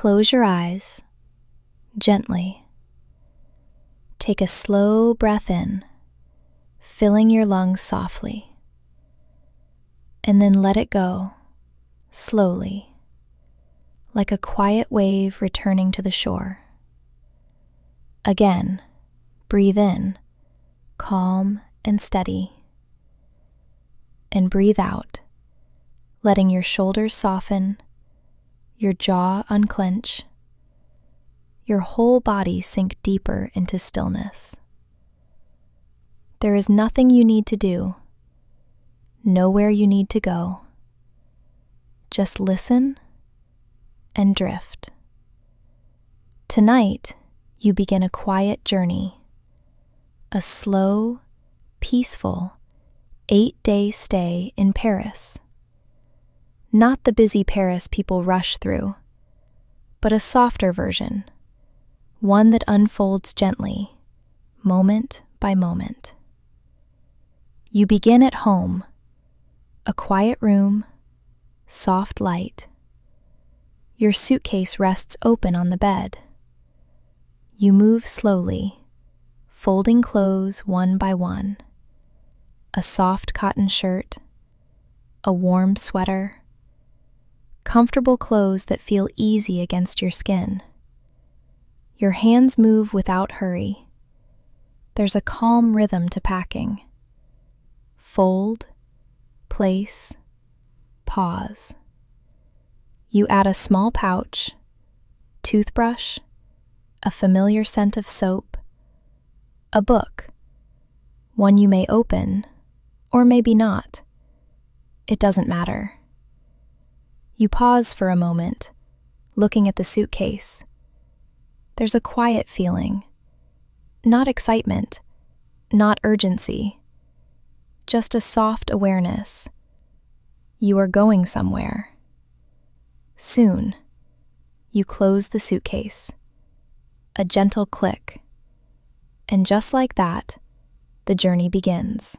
Close your eyes gently. Take a slow breath in, filling your lungs softly, and then let it go slowly, like a quiet wave returning to the shore. Again, breathe in, calm and steady, and breathe out, letting your shoulders soften, your jaw unclench, your whole body sink deeper into stillness. There is nothing you need to do, nowhere you need to go. Just listen and drift. Tonight, you begin a quiet journey, a slow, peaceful 8-day stay in Paris. Not the busy Paris people rush through, but a softer version, one that unfolds gently, moment by moment. You begin at home, a quiet room, soft light. Your suitcase rests open on the bed. You move slowly, folding clothes one by one. A soft cotton shirt, a warm sweater, comfortable clothes that feel easy against your skin. Your hands move without hurry. There's a calm rhythm to packing. Fold, place, pause. You add a small pouch, toothbrush, a familiar scent of soap, a book, one you may open, or maybe not. It doesn't matter. You pause for a moment, looking at the suitcase. There's a quiet feeling, not excitement, not urgency, just a soft awareness. You are going somewhere. Soon, you close the suitcase. A gentle click, and just like that, the journey begins.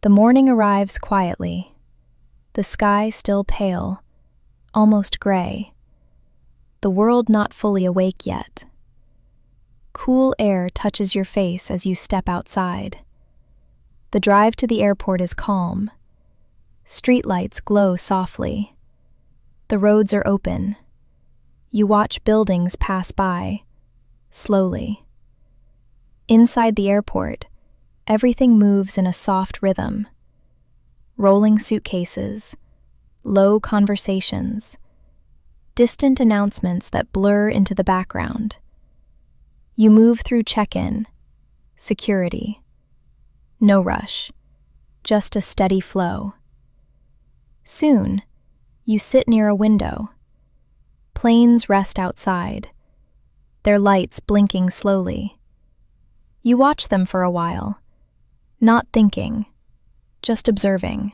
The morning arrives quietly, the sky still pale, almost gray, the world not fully awake yet. Cool air touches your face as you step outside. The drive to the airport is calm. Streetlights glow softly. The roads are open. You watch buildings pass by, slowly. Inside the airport, everything moves in a soft rhythm. Rolling suitcases, low conversations, distant announcements that blur into the background. You move through check-in, security. No rush, just a steady flow. Soon, you sit near a window. Planes rest outside, their lights blinking slowly. You watch them for a while, not thinking, just observing.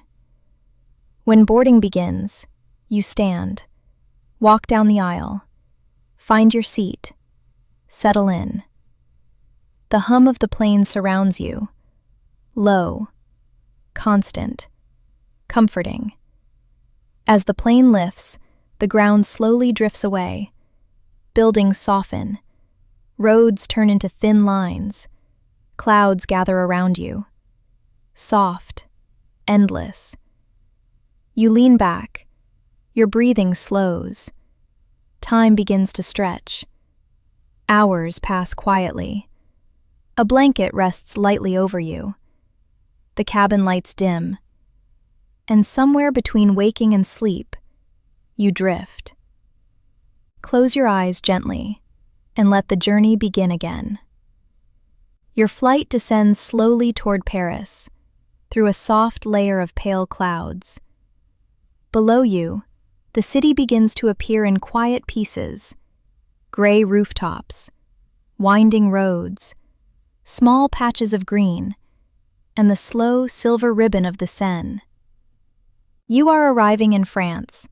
When boarding begins, you stand, walk down the aisle, find your seat, settle in. The hum of the plane surrounds you, low, constant, comforting. As the plane lifts, the ground slowly drifts away. Buildings soften. Roads turn into thin lines. Clouds gather around you. Soft, endless. You lean back. Your breathing slows. Time begins to stretch. Hours pass quietly. A blanket rests lightly over you. The cabin lights dim. And somewhere between waking and sleep, you drift. Close your eyes gently and let the journey begin again. Your flight descends slowly toward Paris, through a soft layer of pale clouds. Below you, the city begins to appear in quiet pieces, gray rooftops, winding roads, small patches of green, and the slow silver ribbon of the Seine. You are arriving in France.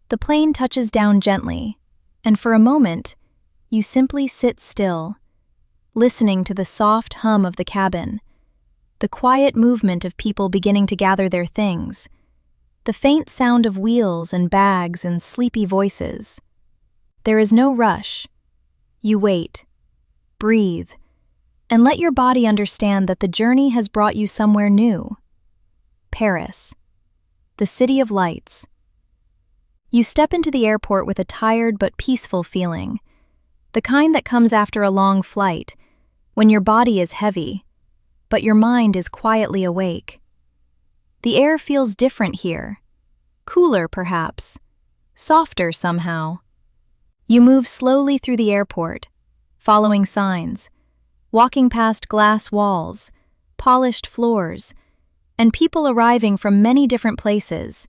The plane touches down gently, and for a moment, you simply sit still, listening to the soft hum of the cabin, the quiet movement of people beginning to gather their things, the faint sound of wheels and bags and sleepy voices. There is no rush. You wait, breathe, and let your body understand that the journey has brought you somewhere new. Paris, the city of lights. You step into the airport with a tired but peaceful feeling, the kind that comes after a long flight, when your body is heavy, but your mind is quietly awake. The air feels different here, cooler perhaps, softer somehow. You move slowly through the airport, following signs, walking past glass walls, polished floors, and people arriving from many different places.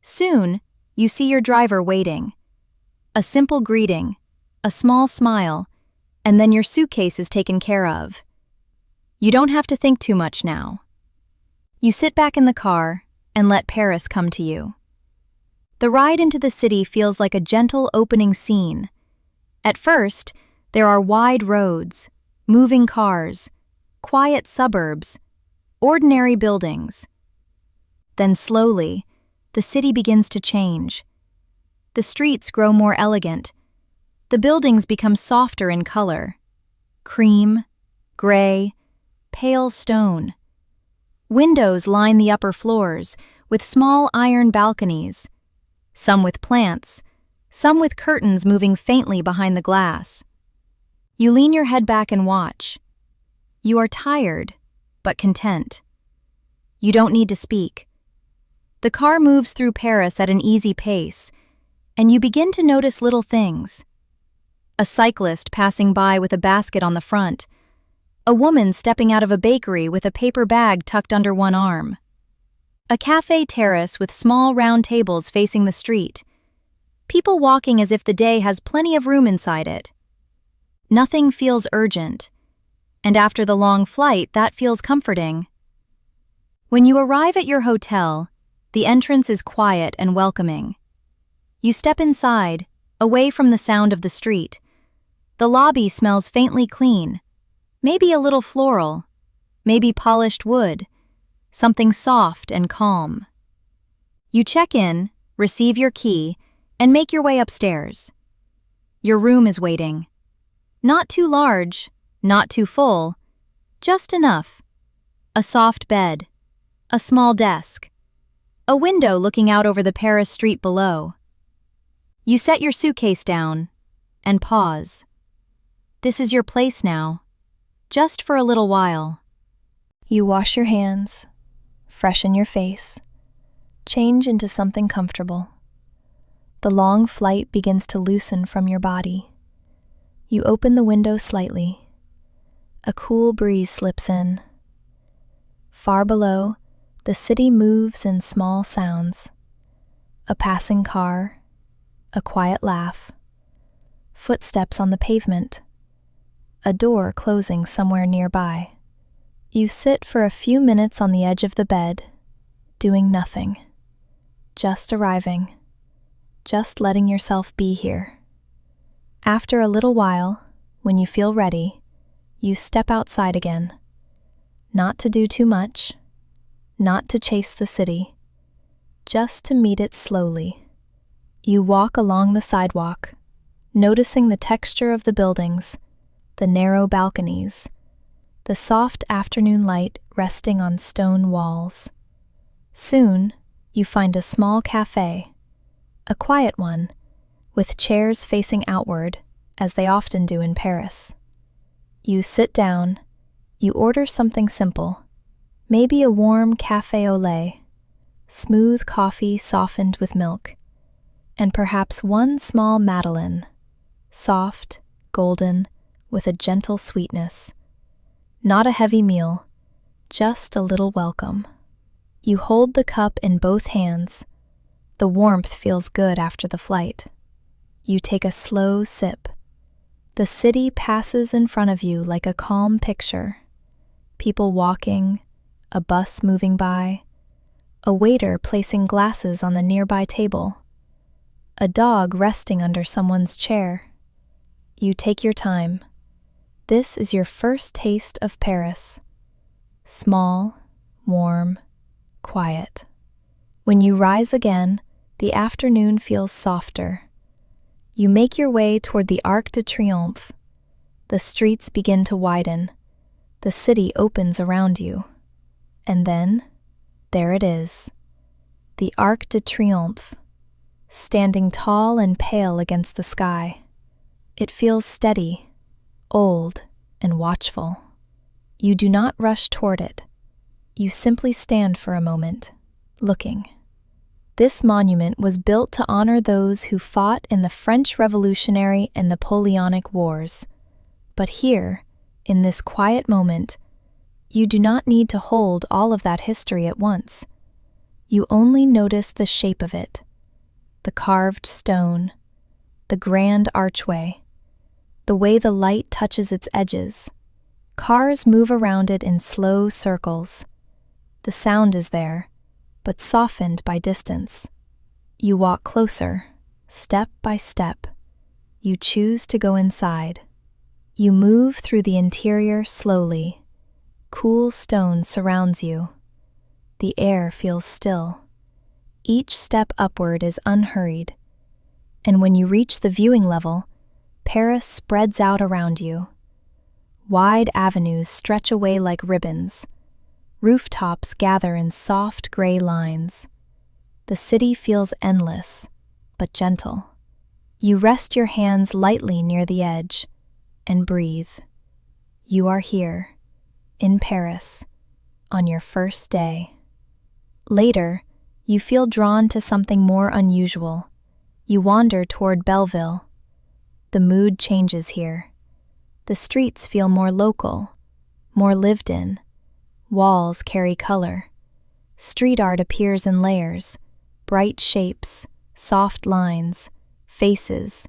Soon, you see your driver waiting. A simple greeting, a small smile, and then your suitcase is taken care of. You don't have to think too much now. You sit back in the car and let Paris come to you. The ride into the city feels like a gentle opening scene. At first, there are wide roads, moving cars, quiet suburbs, ordinary buildings. Then slowly, the city begins to change. The streets grow more elegant. The buildings become softer in color. Cream, gray, pale stone. Windows line the upper floors with small iron balconies, some with plants, some with curtains moving faintly behind the glass. You lean your head back and watch. You are tired, but content. You don't need to speak. The car moves through Paris at an easy pace, and you begin to notice little things. A cyclist passing by with a basket on the front. A woman stepping out of a bakery with a paper bag tucked under one arm. A café terrace with small round tables facing the street. People walking as if the day has plenty of room inside it. Nothing feels urgent, and after the long flight, that feels comforting. When you arrive at your hotel, the entrance is quiet and welcoming. You step inside, away from the sound of the street. The lobby smells faintly clean, maybe a little floral, maybe polished wood, something soft and calm. You check in, receive your key, and make your way upstairs. Your room is waiting. Not too large, not too full, just enough. A soft bed, a small desk, a window looking out over the Paris street below. You set your suitcase down and pause. This is your place now, just for a little while. You wash your hands, freshen your face, change into something comfortable. The long flight begins to loosen from your body. You open the window slightly. A cool breeze slips in. Far below, the city moves in small sounds. A passing car, a quiet laugh, footsteps on the pavement, a door closing somewhere nearby. You sit for a few minutes on the edge of the bed, doing nothing, just arriving, just letting yourself be here. After a little while, when you feel ready, you step outside again, not to do too much, not to chase the city, just to meet it slowly. You walk along the sidewalk, noticing the texture of the buildings, the narrow balconies, the soft afternoon light resting on stone walls. Soon, you find a small café, a quiet one, with chairs facing outward, as they often do in Paris. You sit down, you order something simple, maybe a warm café au lait, smooth coffee softened with milk, and perhaps one small madeleine, soft, golden, with a gentle sweetness. Not a heavy meal, just a little welcome. You hold the cup in both hands. The warmth feels good after the flight. You take a slow sip. The city passes in front of you like a calm picture. People walking, a bus moving by, a waiter placing glasses on the nearby table, a dog resting under someone's chair. You take your time. This is your first taste of Paris. Small, warm, quiet. When you rise again, the afternoon feels softer. You make your way toward the Arc de Triomphe. The streets begin to widen. The city opens around you. And then, there it is. The Arc de Triomphe, standing tall and pale against the sky. It feels steady, old, and watchful. You do not rush toward it. You simply stand for a moment, looking. This monument was built to honor those who fought in the French Revolutionary and Napoleonic Wars. But here, in this quiet moment, you do not need to hold all of that history at once. You only notice the shape of it, the carved stone, the grand archway, the way the light touches its edges. Cars move around it in slow circles. The sound is there, but softened by distance. You walk closer, step by step. You choose to go inside. You move through the interior slowly. Cool stone surrounds you. The air feels still. Each step upward is unhurried. And when you reach the viewing level, Paris spreads out around you. Wide avenues stretch away like ribbons. Rooftops gather in soft gray lines. The city feels endless, but gentle. You rest your hands lightly near the edge and breathe. You are here, in Paris, on your first day. Later, you feel drawn to something more unusual. You wander toward Belleville. The mood changes here. The streets feel more local, more lived in. Walls carry color. Street art appears in layers, bright shapes, soft lines, faces,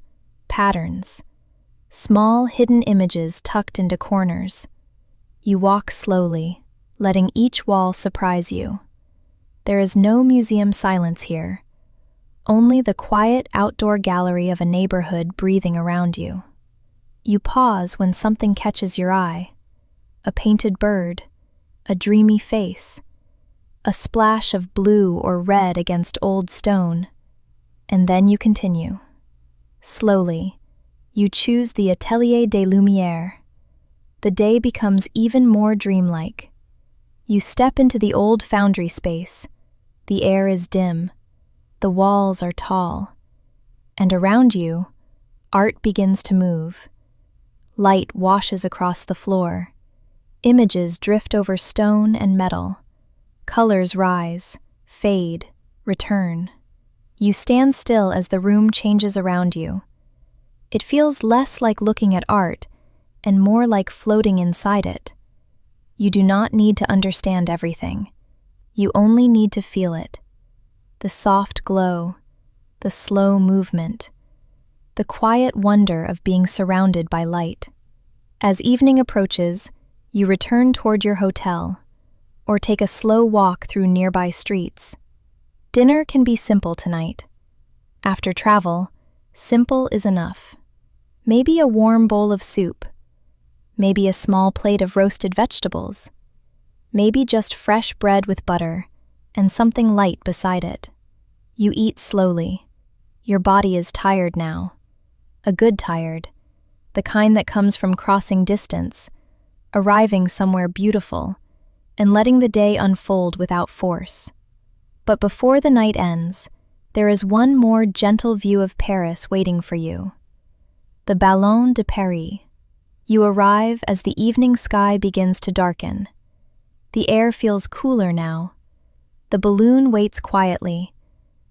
patterns, small hidden images tucked into corners. You walk slowly, letting each wall surprise you. There is no museum silence here, only the quiet outdoor gallery of a neighborhood breathing around you. You pause when something catches your eye: a painted bird, a dreamy face, a splash of blue or red against old stone, and then you continue. Slowly, you choose the Atelier des Lumières. The day becomes even more dreamlike. You step into the old foundry space. The air is dim. The walls are tall. And around you, art begins to move. Light washes across the floor. Images drift over stone and metal. Colors rise, fade, return. You stand still as the room changes around you. It feels less like looking at art and more like floating inside it. You do not need to understand everything. You only need to feel it. The soft glow, the slow movement, the quiet wonder of being surrounded by light. As evening approaches, you return toward your hotel, or take a slow walk through nearby streets. Dinner can be simple tonight. After travel, simple is enough. Maybe a warm bowl of soup. Maybe a small plate of roasted vegetables. Maybe just fresh bread with butter and something light beside it. You eat slowly. Your body is tired now. A good tired. The kind that comes from crossing distance, arriving somewhere beautiful, and letting the day unfold without force. But before the night ends, there is one more gentle view of Paris waiting for you. The Ballon de Paris. You arrive as the evening sky begins to darken. The air feels cooler now. The balloon waits quietly,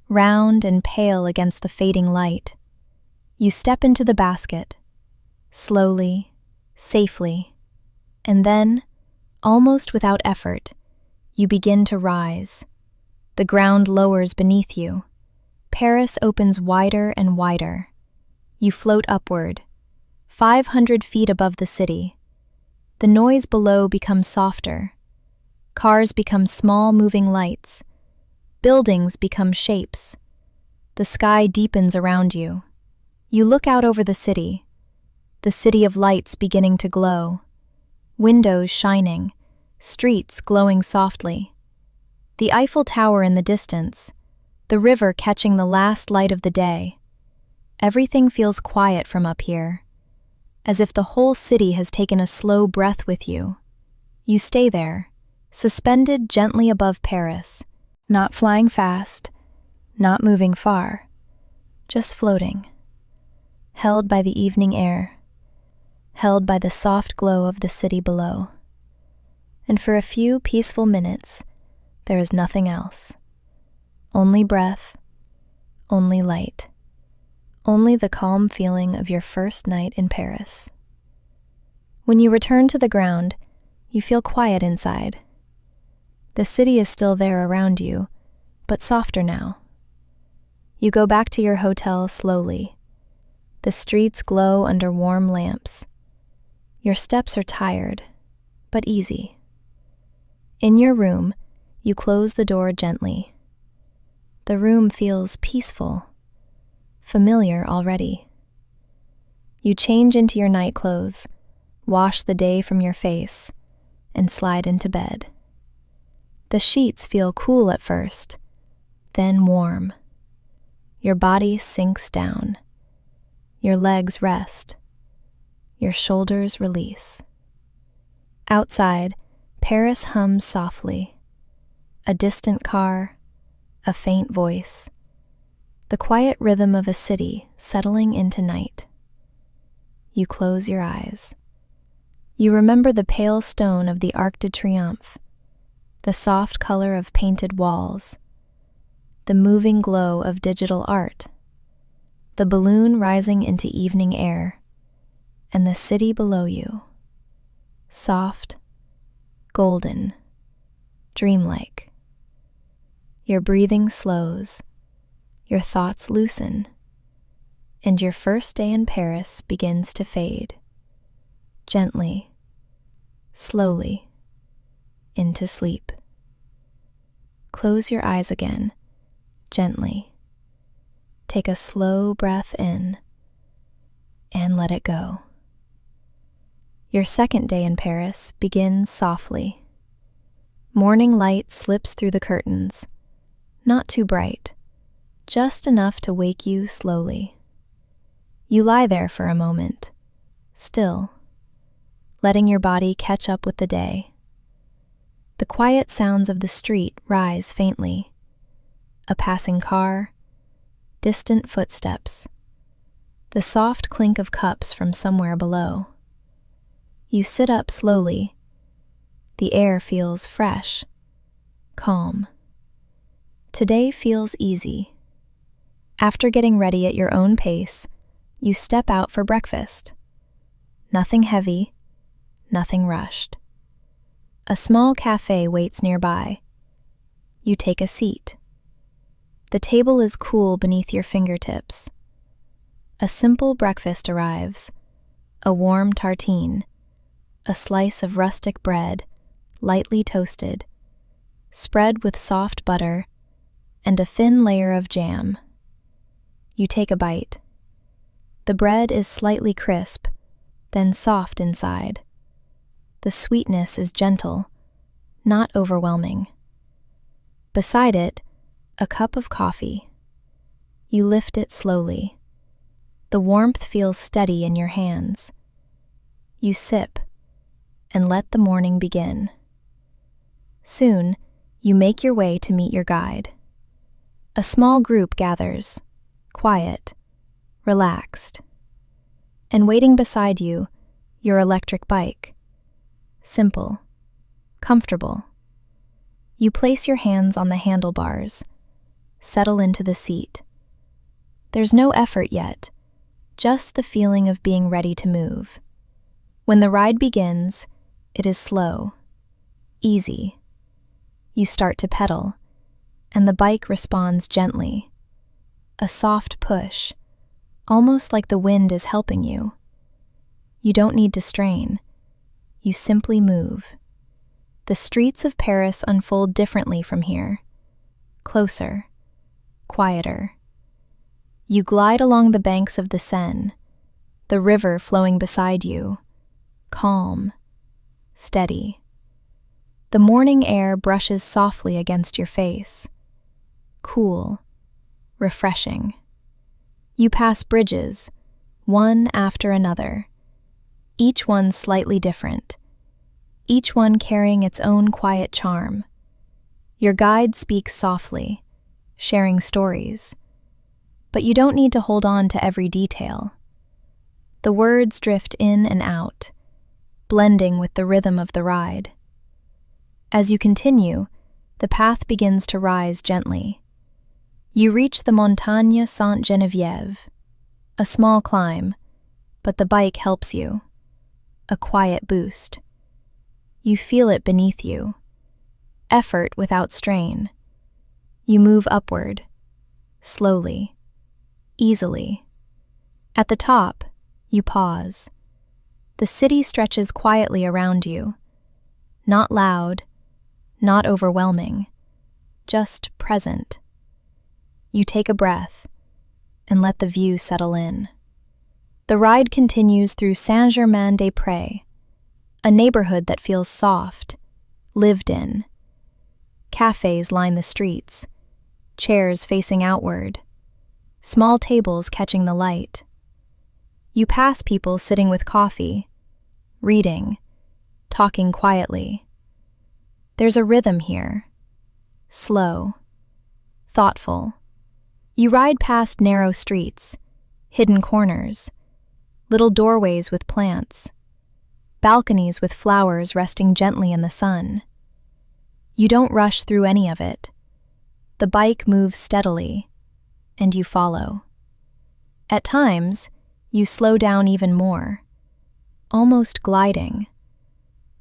round and pale against the fading light. You step into the basket, slowly, safely, and then, almost without effort, you begin to rise. The ground lowers beneath you. Paris opens wider and wider. You float upward, 500 feet above the city. The noise below becomes softer. Cars become small moving lights. Buildings become shapes. The sky deepens around you. You look out over the city of lights beginning to glow. Windows shining, streets glowing softly. The Eiffel Tower in the distance, the river catching the last light of the day. Everything feels quiet from up here, as if the whole city has taken a slow breath with you. You stay there, suspended gently above Paris, not flying fast, not moving far, just floating, held by the evening air, held by the soft glow of the city below. And for a few peaceful minutes, there is nothing else. Only breath, only light, only the calm feeling of your first night in Paris. When you return to the ground, you feel quiet inside. The city is still there around you, but softer now. You go back to your hotel slowly. The streets glow under warm lamps. Your steps are tired, but easy. In your room, you close the door gently. The room feels peaceful, familiar already. You change into your night clothes, wash the day from your face, and slide into bed. The sheets feel cool at first, then warm. Your body sinks down. Your legs rest. Your shoulders release. Outside, Paris hums softly. A distant car, a faint voice. The quiet rhythm of a city settling into night. You close your eyes. You remember the pale stone of the Arc de Triomphe, the soft color of painted walls, the moving glow of digital art, the balloon rising into evening air, and the city below you, soft, golden, dreamlike. Your breathing slows, your thoughts loosen, and your first day in Paris begins to fade, gently, slowly, into sleep. Close your eyes again, gently. Take a slow breath in, and let it go. Your second day in Paris begins softly. Morning light slips through the curtains, not too bright, just enough to wake you slowly. You lie there for a moment, still, letting your body catch up with the day. The quiet sounds of the street rise faintly. A passing car, distant footsteps, the soft clink of cups from somewhere below. You sit up slowly. The air feels fresh, calm. Today feels easy. After getting ready at your own pace, you step out for breakfast. Nothing heavy, nothing rushed. A small café waits nearby. You take a seat. The table is cool beneath your fingertips. A simple breakfast arrives, a warm tartine, a slice of rustic bread, lightly toasted, spread with soft butter, and a thin layer of jam. You take a bite. The bread is slightly crisp, then soft inside. The sweetness is gentle, not overwhelming. Beside it, a cup of coffee. You lift it slowly. The warmth feels steady in your hands. You sip, and let the morning begin. Soon, you make your way to meet your guide. A small group gathers, quiet, relaxed. And waiting beside you, your electric bike. Simple, comfortable. You place your hands on the handlebars, settle into the seat. There's no effort yet, just the feeling of being ready to move. When the ride begins, it is slow, easy. You start to pedal, and the bike responds gently. A soft push, almost like the wind is helping you. You don't need to strain. You simply move. The streets of Paris unfold differently from here. Closer, quieter. You glide along the banks of the Seine, the river flowing beside you, calm, steady. The morning air brushes softly against your face, cool, refreshing. You pass bridges, one after another, each one slightly different, each one carrying its own quiet charm. Your guide speaks softly, sharing stories, but you don't need to hold on to every detail. The words drift in and out, blending with the rhythm of the ride. As you continue, the path begins to rise gently. You reach the Montagne Sainte-Geneviève, a small climb, but the bike helps you. A quiet boost. You feel it beneath you. Effort without strain. You move upward, slowly, easily. At the top, you pause. The city stretches quietly around you. Not loud, not overwhelming, just present. You take a breath and let the view settle in. The ride continues through Saint-Germain-des-Prés, a neighborhood that feels soft, lived in. Cafes line the streets, chairs facing outward, small tables catching the light. You pass people sitting with coffee, reading, talking quietly. There's a rhythm here, slow, thoughtful. You ride past narrow streets, hidden corners, little doorways with plants, balconies with flowers resting gently in the sun. You don't rush through any of it. The bike moves steadily, and you follow. At times, you slow down even more, almost gliding,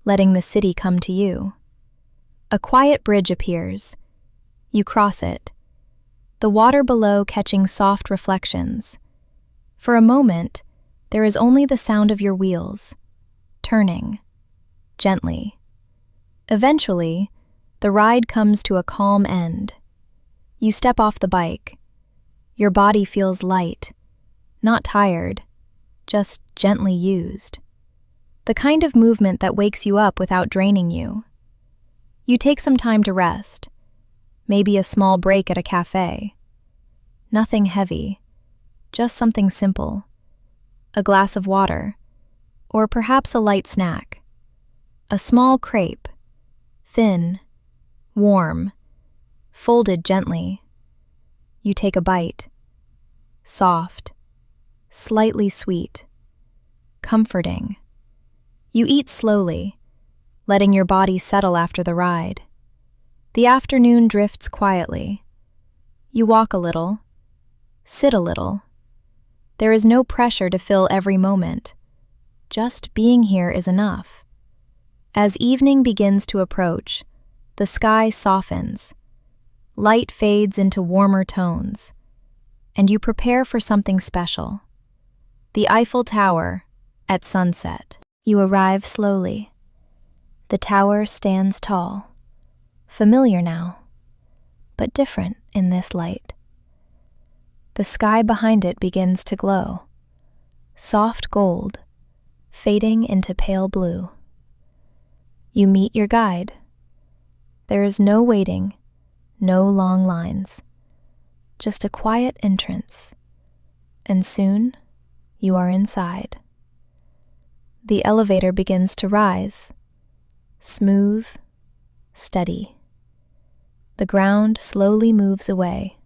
letting the city come to you. A quiet bridge appears. You cross it, the water below catching soft reflections. For a moment, there is only the sound of your wheels, turning, gently. Eventually, the ride comes to a calm end. You step off the bike. Your body feels light, not tired, just gently used. The kind of movement that wakes you up without draining you. You take some time to rest, maybe a small break at a café. Nothing heavy, just something simple. A glass of water, or perhaps a light snack. A small crepe, thin, warm, folded gently. You take a bite. Soft, slightly sweet, comforting. You eat slowly, letting your body settle after the ride. The afternoon drifts quietly. You walk a little, sit a little. There is no pressure to fill every moment. Just being here is enough. As evening begins to approach, the sky softens. Light fades into warmer tones, and you prepare for something special. The Eiffel Tower at sunset. You arrive slowly. The tower stands tall, familiar now, but different in this light. The sky behind it begins to glow, soft gold, fading into pale blue. You meet your guide. There is no waiting, no long lines, just a quiet entrance, and soon you are inside. The elevator begins to rise, smooth, steady. The ground slowly moves away.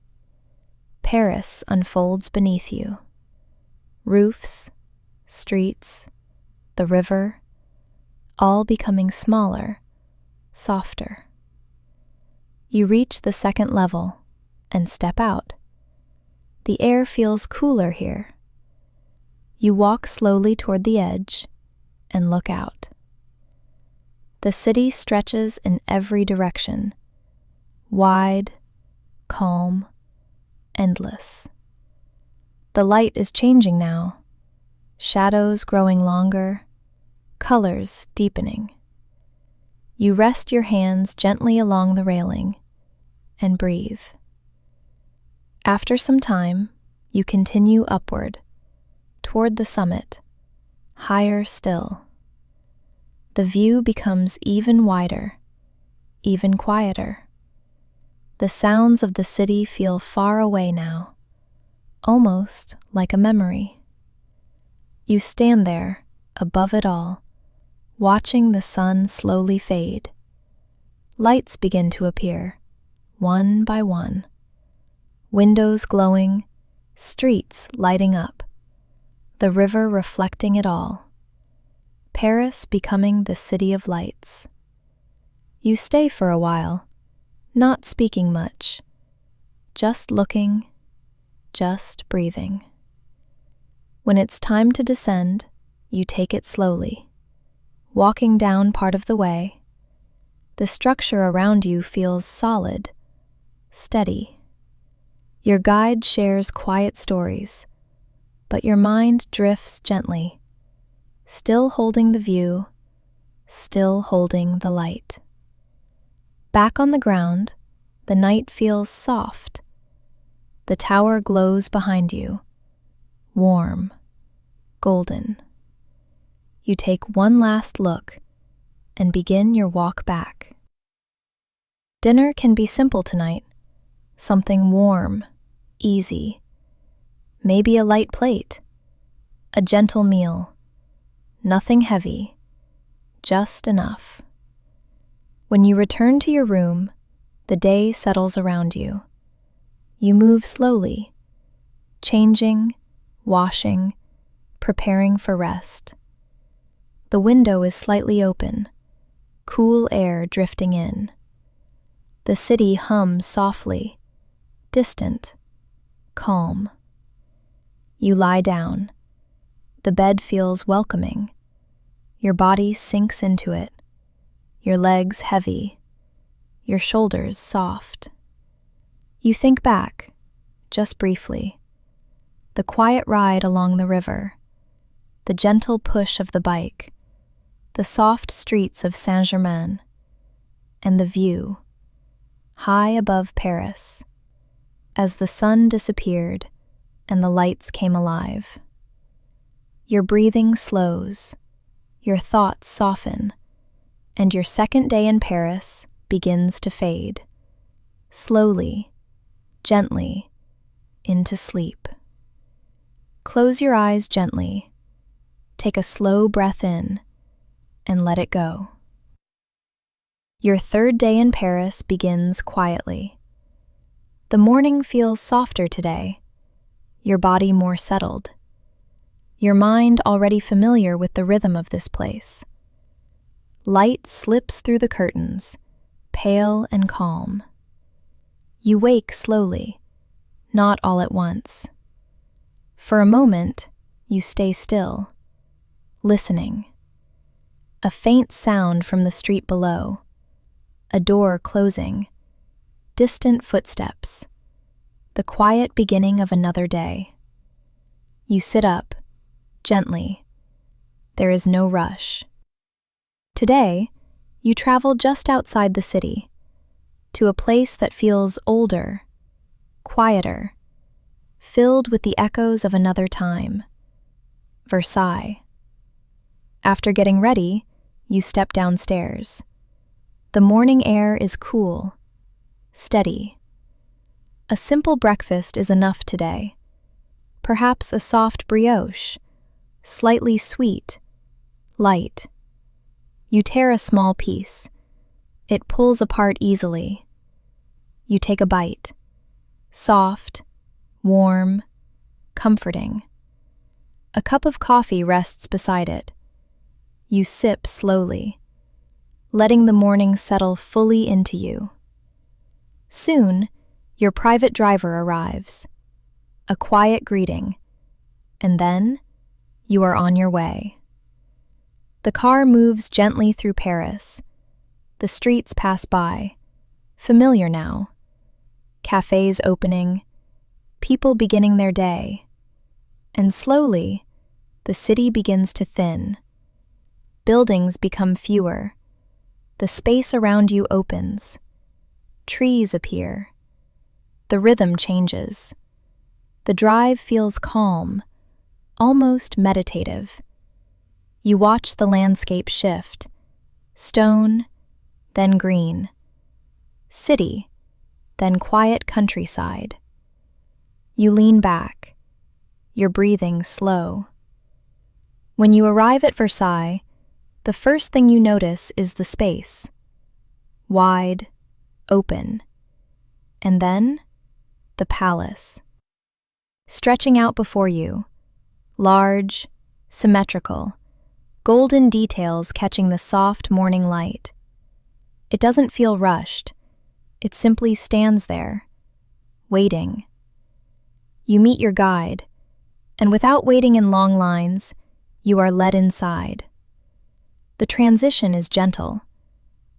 Paris unfolds beneath you. Roofs, streets, the river, all becoming smaller, softer. You reach the second level and step out. The air feels cooler here. You walk slowly toward the edge and look out. The city stretches in every direction, wide, calm, endless. The light is changing now, shadows growing longer, colors deepening. You rest your hands gently along the railing and breathe. After some time, you continue upward, toward the summit, higher still. The view becomes even wider, even quieter. The sounds of the city feel far away now, almost like a memory. You stand there, above it all, watching the sun slowly fade. Lights begin to appear, one by one. Windows glowing, streets lighting up, the river reflecting it all. Paris becoming the city of lights. You stay for a while, not speaking much, just looking, just breathing. When it's time to descend, you take it slowly, walking down part of the way. The structure around you feels solid, steady. Your guide shares quiet stories, but your mind drifts gently, still holding the view, still holding the light. Back on the ground, the night feels soft. The tower glows behind you, warm, golden. You take one last look and begin your walk back. Dinner can be simple tonight, something warm, easy. Maybe a light plate, a gentle meal, nothing heavy, just enough. When you return to your room, the day settles around you. You move slowly, changing, washing, preparing for rest. The window is slightly open, cool air drifting in. The city hums softly, distant, calm. You lie down. The bed feels welcoming. Your body sinks into it, your legs heavy, your shoulders soft. You think back, just briefly. The quiet ride along the river, the gentle push of the bike, the soft streets of Saint-Germain, and the view, high above Paris, as the sun disappeared and the lights came alive. Your breathing slows, your thoughts soften, and your second day in Paris begins to fade, slowly, gently, into sleep. Close your eyes gently, take a slow breath in, and let it go. Your third day in Paris begins quietly. The morning feels softer today, your body more settled, your mind already familiar with the rhythm of this place. Light slips through the curtains, pale and calm. You wake slowly, not all at once. For a moment, you stay still, listening. A faint sound from the street below, a door closing, distant footsteps, the quiet beginning of another day. You sit up, gently. There is no rush. Today, you travel just outside the city, to a place that feels older, quieter, filled with the echoes of another time, Versailles. After getting ready, you step downstairs. The morning air is cool, steady. A simple breakfast is enough today. Perhaps a soft brioche, slightly sweet, light. You tear a small piece. It pulls apart easily. You take a bite. Soft, warm, comforting. A cup of coffee rests beside it. You sip slowly, letting the morning settle fully into you. Soon, your private driver arrives. A quiet greeting, and then you are on your way. The car moves gently through Paris. The streets pass by, familiar now. Cafes opening, people beginning their day. And slowly, the city begins to thin. Buildings become fewer. The space around you opens. Trees appear. The rhythm changes. The drive feels calm, almost meditative. You watch the landscape shift. Stone, then green. City, then quiet countryside. You lean back, your breathing slow. When you arrive at Versailles, the first thing you notice is the space. Wide, open. And then, the palace. Stretching out before you, large, symmetrical, golden details catching the soft morning light. It doesn't feel rushed. It simply stands there, waiting. You meet your guide, and without waiting in long lines, you are led inside. The transition is gentle,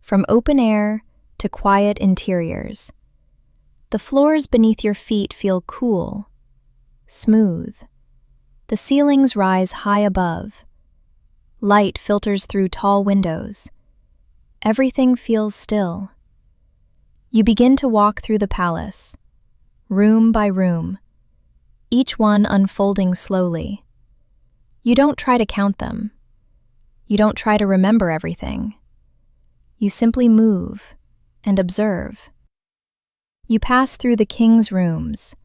from open air to quiet interiors. The floors beneath your feet feel cool, smooth. The ceilings rise high above. Light filters through tall windows. Everything feels still. You begin to walk through the palace, room by room, each one unfolding slowly. You don't try to count them. You don't try to remember everything. You simply move and observe. You pass through the king's rooms,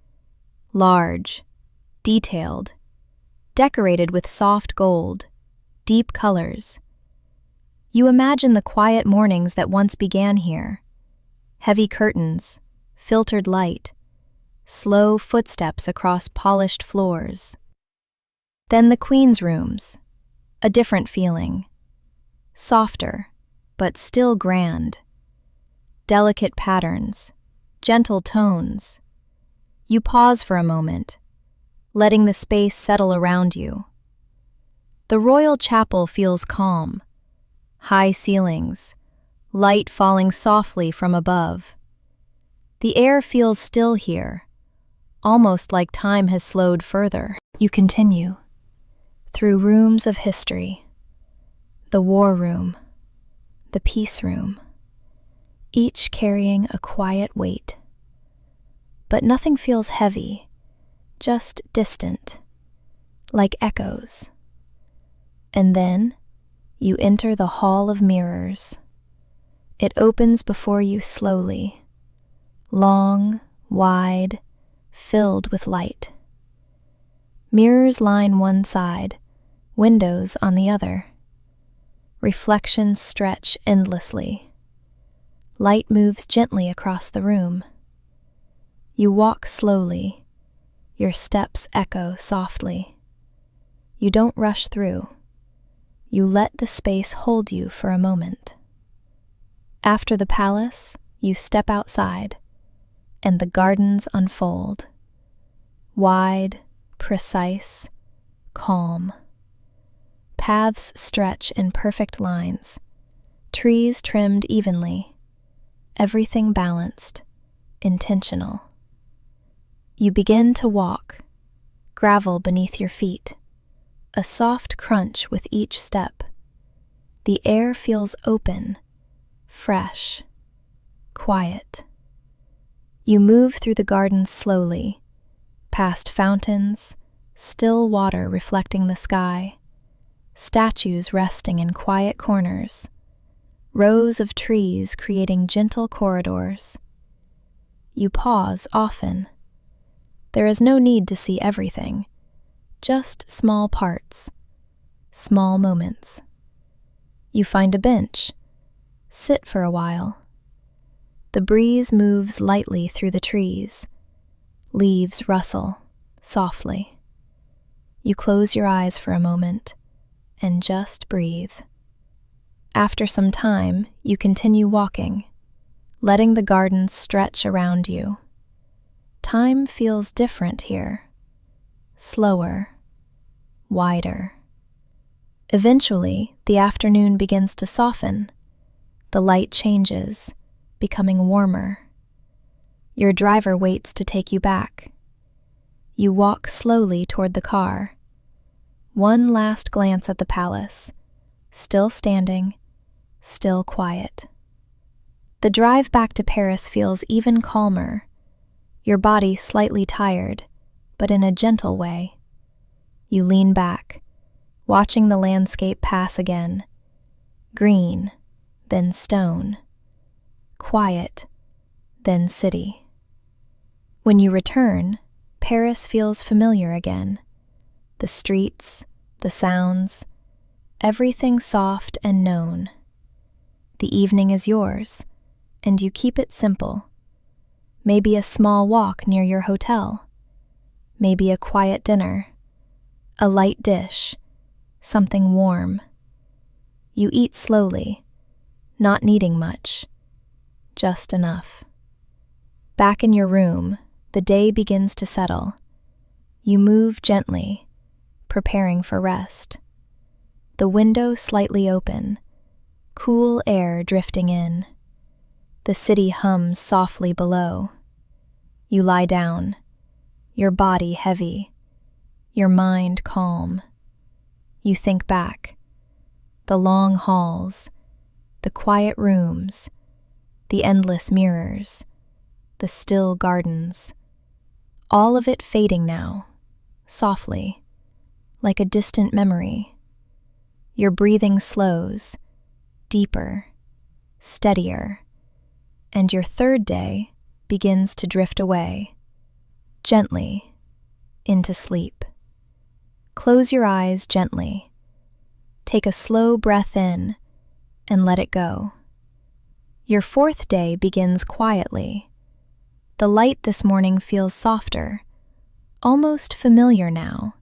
large, detailed, decorated with soft gold, deep colors. You imagine the quiet mornings that once began here. Heavy curtains, filtered light, slow footsteps across polished floors. Then the queen's rooms, a different feeling. Softer, but still grand. Delicate patterns, gentle tones. You pause for a moment, letting the space settle around you. The royal chapel feels calm. High ceilings, light falling softly from above. The air feels still here, almost like time has slowed further. You continue, through rooms of history, the war room, the peace room, each carrying a quiet weight. But nothing feels heavy, just distant, like echoes. And then you enter the Hall of Mirrors. It opens before you slowly, long, wide, filled with light. Mirrors line one side, windows on the other. Reflections stretch endlessly. Light moves gently across the room. You walk slowly. Your steps echo softly. You don't rush through. You let the space hold you for a moment. After the palace, you step outside, and the gardens unfold. Wide, precise, calm. Paths stretch in perfect lines, trees trimmed evenly, everything balanced, intentional. You begin to walk, gravel beneath your feet, a soft crunch with each step. The air feels open, fresh, quiet. You move through the garden slowly, past fountains, still water reflecting the sky, statues resting in quiet corners, rows of trees creating gentle corridors. You pause often. There is no need to see everything, just small parts, small moments. You find a bench, sit for a while. The breeze moves lightly through the trees. Leaves rustle softly. You close your eyes for a moment and just breathe. After some time, you continue walking, letting the gardens stretch around you. Time feels different here, slower, wider. Eventually, the afternoon begins to soften. The light changes, becoming warmer. Your driver waits to take you back. You walk slowly toward the car. One last glance at the palace, still standing, still quiet. The drive back to Paris feels even calmer, your body slightly tired, but in a gentle way. You lean back, watching the landscape pass again. Green, then stone. Quiet, then city. When you return, Paris feels familiar again. the streets, the sounds, everything soft and known. The evening is yours, and you keep it simple. Maybe a small walk near your hotel. Maybe a quiet dinner. A light dish. Something warm. You eat slowly, not needing much. Just enough. Back in your room, the day begins to settle. You move gently, preparing for rest. The window slightly open, cool air drifting in. The city hums softly below. You lie down, your body heavy, your mind calm. You think back. The long halls, the quiet rooms, the endless mirrors, the still gardens. All of it fading now, softly, like a distant memory. Your breathing slows, deeper, steadier, and your third day begins to drift away, gently, into sleep. Close your eyes gently. Take a slow breath in and let it go. Your fourth day begins quietly. The light this morning feels softer, almost familiar now,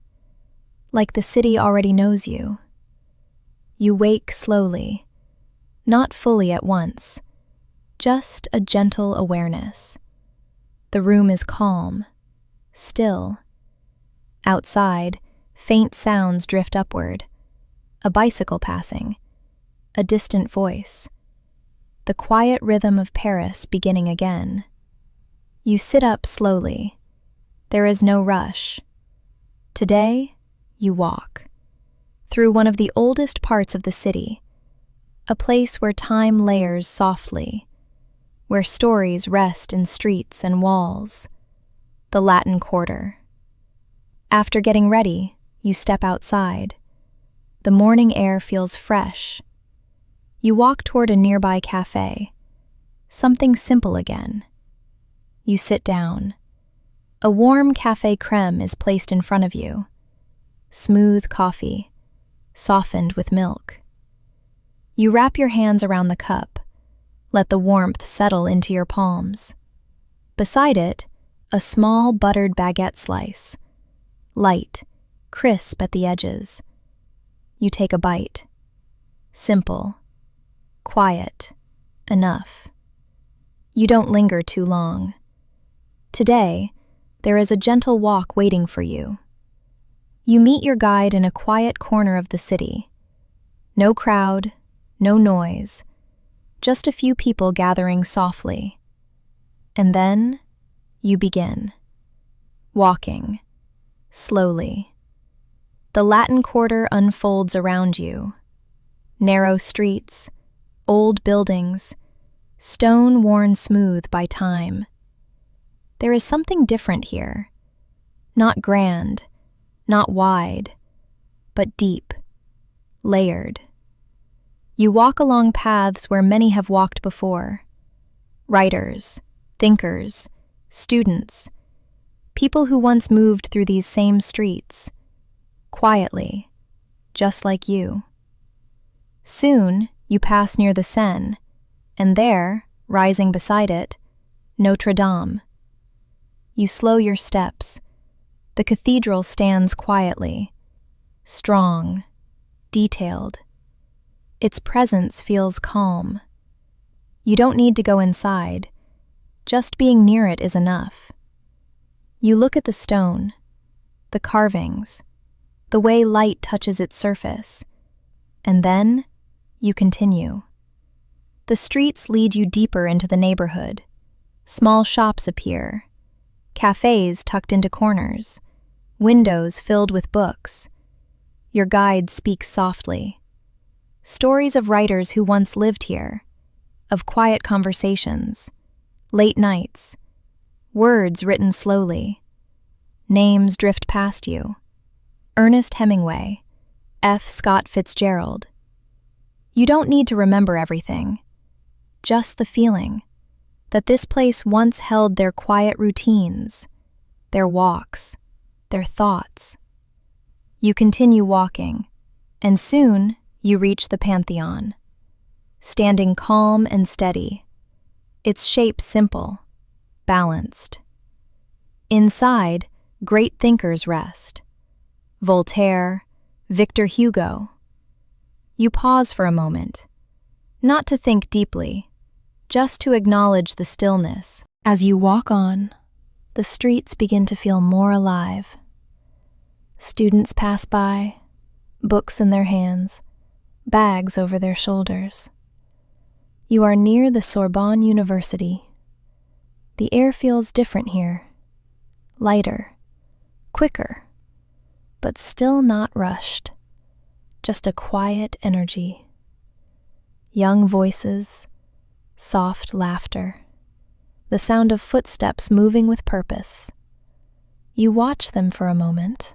like the city already knows you. You wake slowly, not fully at once, just a gentle awareness. The room is calm, still. Outside, faint sounds drift upward. A bicycle passing, a distant voice. The quiet rhythm of Paris beginning again. You sit up slowly. There is no rush. Today, you walk through one of the oldest parts of the city, a place where time layers softly, where stories rest in streets and walls, the Latin Quarter. After getting ready, you step outside. The morning air feels fresh. You walk toward a nearby café, something simple again. You sit down. A warm café crème is placed in front of you. Smooth coffee, softened with milk. You wrap your hands around the cup. Let the warmth settle into your palms. Beside it, a small buttered baguette slice. Light, crisp at the edges. You take a bite. Simple, quiet, enough. You don't linger too long. Today, there is a gentle walk waiting for you. You meet your guide in a quiet corner of the city. No crowd, no noise, just a few people gathering softly. And then, you begin. Walking, slowly. The Latin Quarter unfolds around you. Narrow streets, old buildings, stone worn smooth by time. There is something different here. Not grand, not wide, but deep, layered. You walk along paths where many have walked before. Writers, thinkers, students, people who once moved through these same streets, quietly, just like you. Soon, you pass near the Seine, and there, rising beside it, Notre Dame. You slow your steps. The cathedral stands quietly, strong, detailed. Its presence feels calm. You don't need to go inside. Just being near it is enough. You look at the stone, the carvings, the way light touches its surface, and then you continue. The streets lead you deeper into the neighborhood. Small shops appear, cafes tucked into corners, windows filled with books. Your guide speaks softly. Stories of writers who once lived here, of quiet conversations, late nights, words written slowly. Names drift past you. Ernest Hemingway, F. Scott Fitzgerald. You don't need to remember everything, just the feeling that this place once held their quiet routines, their walks, their thoughts. You continue walking, and soon you reach the Pantheon, standing calm and steady, its shape simple, balanced. Inside, great thinkers rest. Voltaire, Victor Hugo. You pause for a moment, not to think deeply, just to acknowledge the stillness. As you walk on, the streets begin to feel more alive. Students pass by, books in their hands, bags over their shoulders. You are near the Sorbonne University. The air feels different here, lighter, quicker, but still not rushed, just a quiet energy. Young voices, soft laughter, the sound of footsteps moving with purpose. You watch them for a moment,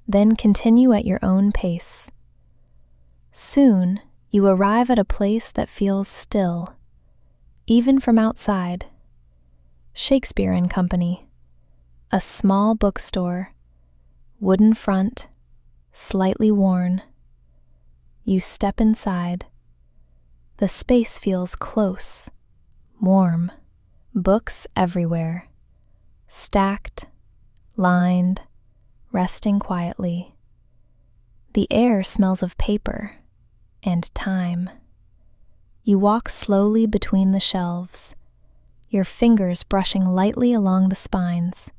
then continue at your own pace. Soon, you arrive at a place that feels still, even from outside. Shakespeare and Company, a small bookstore, wooden front, slightly worn. You step inside. The space feels close, warm. Books everywhere, stacked, lined, resting quietly. The air smells of paper and time. You walk slowly between the shelves, your fingers brushing lightly along the spines.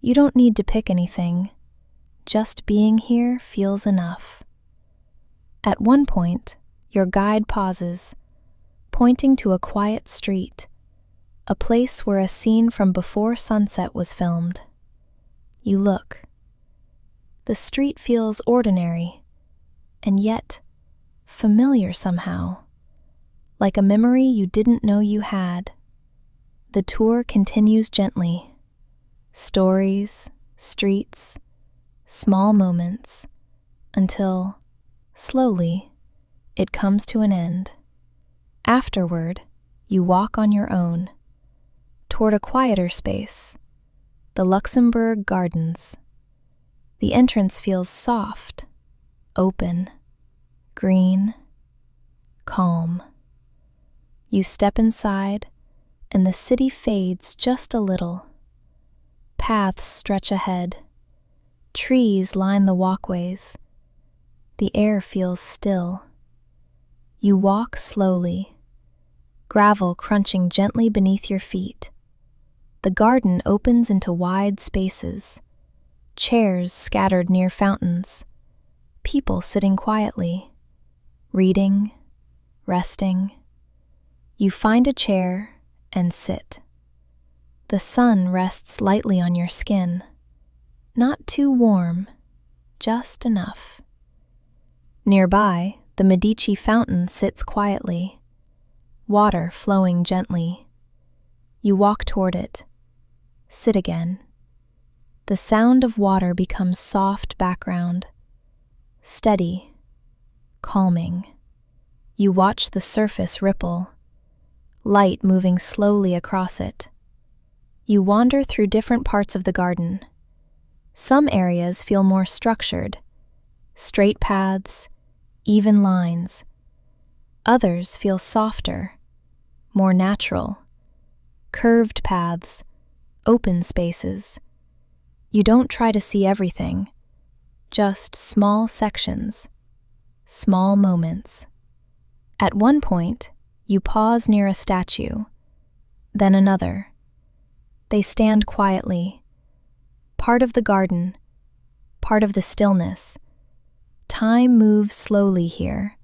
You don't need to pick anything, just being here feels enough. At one point, your guide pauses, pointing to a quiet street, a place where a scene from before sunset was filmed. You look. The street feels ordinary, and yet familiar somehow, like a memory you didn't know you had. The tour continues gently. Stories, streets, small moments, until, slowly, it comes to an end. Afterward, you walk on your own, toward a quieter space, the Luxembourg Gardens. The entrance feels soft, open, green, calm. You step inside, and the city fades just a little. Paths stretch ahead. Trees line the walkways. The air feels still. You walk slowly, gravel crunching gently beneath your feet. The garden opens into wide spaces, chairs scattered near fountains, people sitting quietly, reading, resting. You find a chair and sit. The sun rests lightly on your skin, not too warm, just enough. Nearby, the Medici fountain sits quietly, water flowing gently. You walk toward it, sit again. The sound of water becomes soft background, steady, calming. You watch the surface ripple, light moving slowly across it. You wander through different parts of the garden. Some areas feel more structured, straight paths, even lines. Others feel softer, more natural, curved paths, open spaces. You don't try to see everything, just small sections, small moments. At one point, you pause near a statue, then another. They stand quietly, part of the garden, part of the stillness. Time moves slowly here,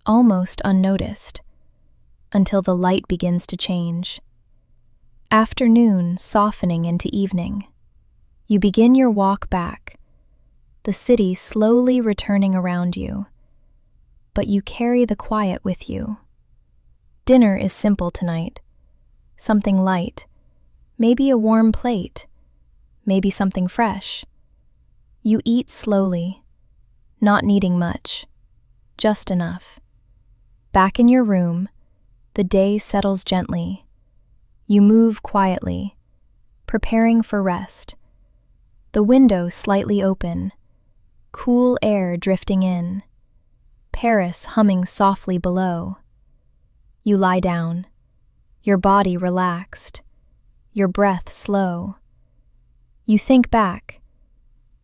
almost unnoticed, until the light begins to change. Afternoon softening into evening. You begin your walk back, the city slowly returning around you, but you carry the quiet with you. Dinner is simple tonight, something light, maybe a warm plate, maybe something fresh. You eat slowly, not needing much, just enough. Back in your room, the day settles gently. You move quietly, preparing for rest. The window slightly open, cool air drifting in, Paris humming softly below. You lie down, your body relaxed, your breath slow. You think back,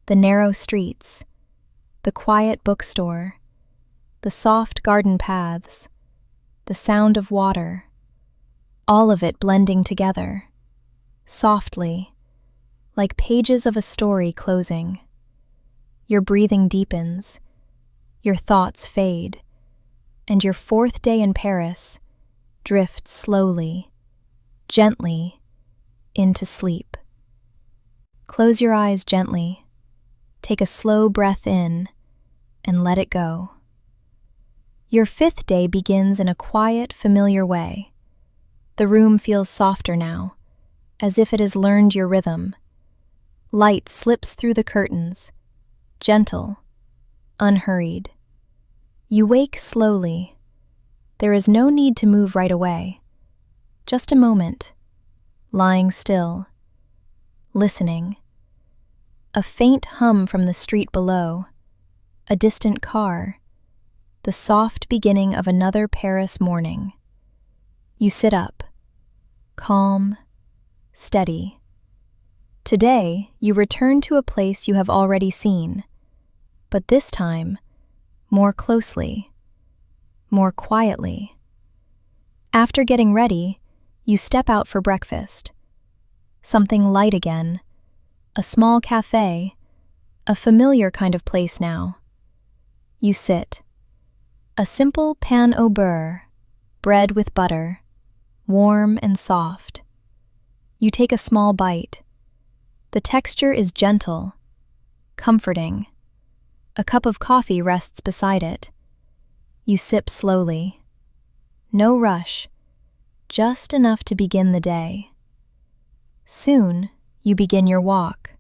the narrow streets, the quiet bookstore, the soft garden paths, the sound of water, all of it blending together, softly, like pages of a story closing. Your breathing deepens, your thoughts fade, and your fourth day in Paris drifts slowly, gently, into sleep. Close your eyes gently, take a slow breath in, and let it go. Your fifth day begins in a quiet, familiar way. The room feels softer now, as if it has learned your rhythm. Light slips through the curtains, gentle, unhurried. You wake slowly. There is no need to move right away. Just a moment, lying still, listening. A faint hum from the street below, a distant car, the soft beginning of another Paris morning. You sit up, calm, steady. Today, you return to a place you have already seen, but this time, more closely, more quietly. After getting ready, you step out for breakfast. Something light again, a small café, a familiar kind of place now. You sit. A simple pain au beurre, bread with butter, warm and soft. You take a small bite. The texture is gentle, comforting. A cup of coffee rests beside it. You sip slowly. No rush, just enough to begin the day. Soon, you begin your walk.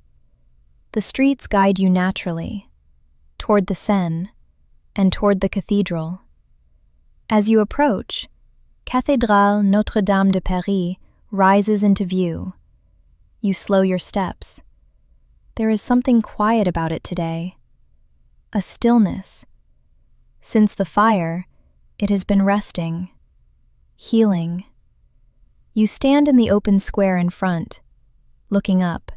The streets guide you naturally, toward the Seine and toward the cathedral. As you approach, Cathédrale Notre-Dame de Paris rises into view. You slow your steps. There is something quiet about it today, a stillness. Since the fire, it has been resting, healing. You stand in the open square in front, looking up.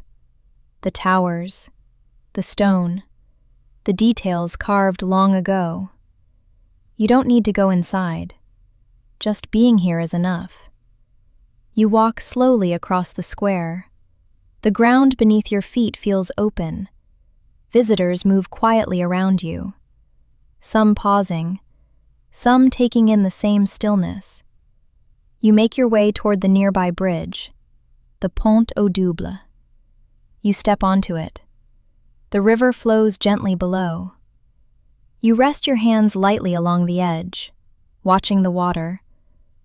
The towers, the stone, the details carved long ago. You don't need to go inside. Just being here is enough. You walk slowly across the square. The ground beneath your feet feels open. Visitors move quietly around you, some pausing, some taking in the same stillness. You make your way toward the nearby bridge, the Pont au Double. You step onto it. The river flows gently below. You rest your hands lightly along the edge, watching the water,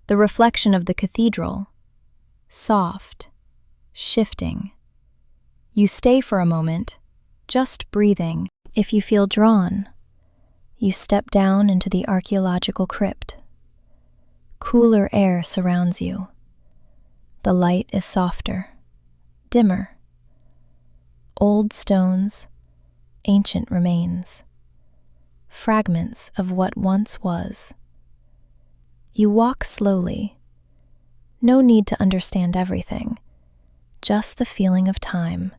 the reflection of the cathedral, soft, shifting. You stay for a moment, just breathing. If you feel drawn, you step down into the archaeological crypt. Cooler air surrounds you. The light is softer, dimmer. Old stones, ancient remains, fragments of what once was. You walk slowly. No need to understand everything, just the feeling of time,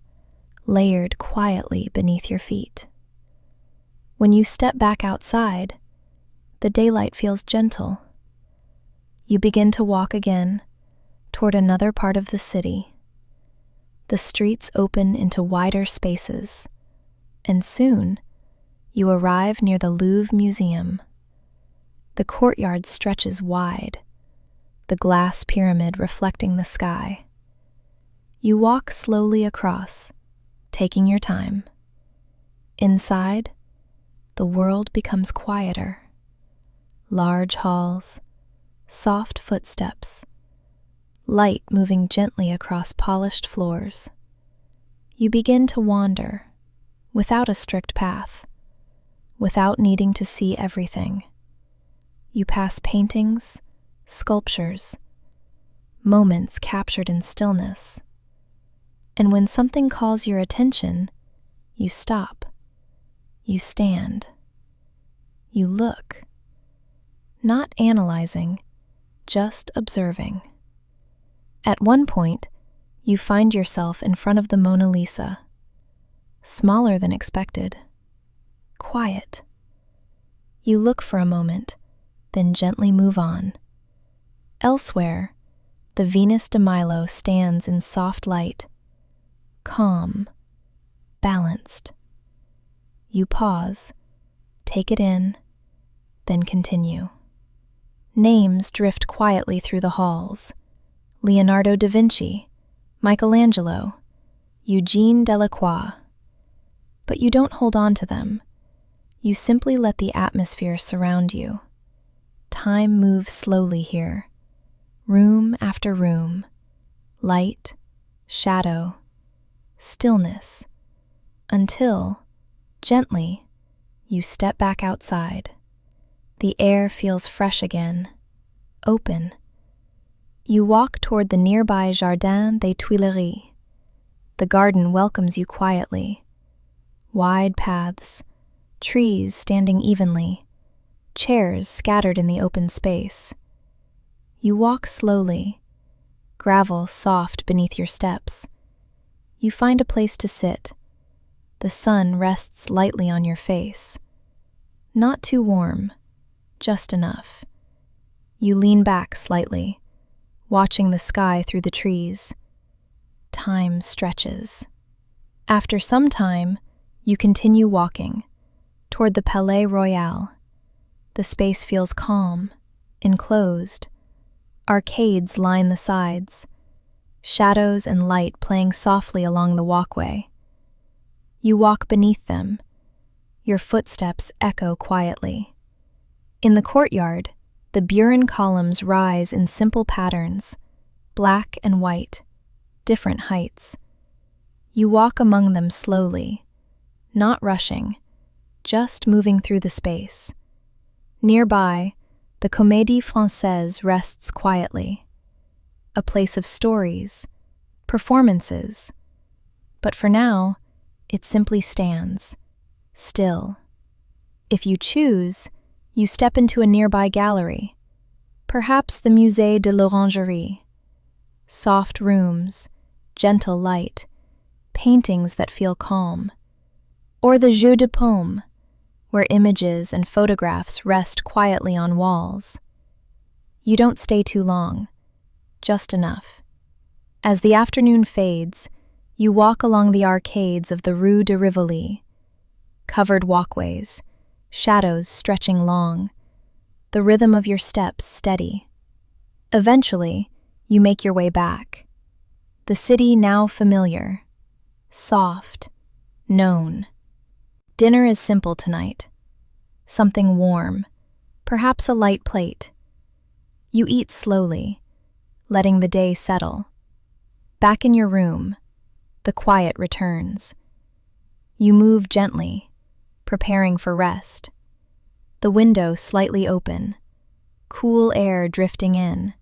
layered quietly beneath your feet. When you step back outside, the daylight feels gentle. You begin to walk again toward another part of the city. The streets open into wider spaces, and soon you arrive near the Louvre Museum. The courtyard stretches wide, the glass pyramid reflecting the sky. You walk slowly across, taking your time. Inside, the world becomes quieter. Large halls, soft footsteps, light moving gently across polished floors. You begin to wander, without a strict path, without needing to see everything. You pass paintings, sculptures, moments captured in stillness. And when something calls your attention, you stop. You stand. You look. Not analyzing, just observing. At one point, you find yourself in front of the Mona Lisa. Smaller than expected. Quiet. You look for a moment, then gently move on. Elsewhere, the Venus de Milo stands in soft light, calm, balanced. You pause, take it in, then continue. Names drift quietly through the halls. Leonardo da Vinci, Michelangelo, Eugene Delacroix. But you don't hold on to them. You simply let the atmosphere surround you. Time moves slowly here. Room after room. Light, shadow, stillness. Until, gently, you step back outside. The air feels fresh again, open. You walk toward the nearby Jardin des Tuileries. The garden welcomes you quietly. Wide paths, trees standing evenly, chairs scattered in the open space. You walk slowly, gravel soft beneath your steps. You find a place to sit. The sun rests lightly on your face. Not too warm, just enough. You lean back slightly, watching the sky through the trees. Time stretches. After some time, you continue walking toward the Palais Royal. The space feels calm, enclosed. Arcades line the sides, shadows and light playing softly along the walkway. You walk beneath them. Your footsteps echo quietly. In the courtyard, the Buren columns rise in simple patterns, black and white, different heights. You walk among them slowly, not rushing, just moving through the space. Nearby, the Comédie Française rests quietly, a place of stories, performances. But for now, it simply stands, still. If you choose, you step into a nearby gallery, perhaps the Musée de l'Orangerie. Soft rooms, gentle light, paintings that feel calm. Or the Jeu de Paume, where images and photographs rest quietly on walls. You don't stay too long, just enough. As the afternoon fades, you walk along the arcades of the Rue de Rivoli. Covered walkways, shadows stretching long, the rhythm of your steps steady. Eventually, you make your way back. The city now familiar, soft, known. Dinner is simple tonight. Something warm, perhaps a light plate. You eat slowly, letting the day settle. Back in your room, the quiet returns. You move gently, preparing for rest. The window slightly open, cool air drifting in.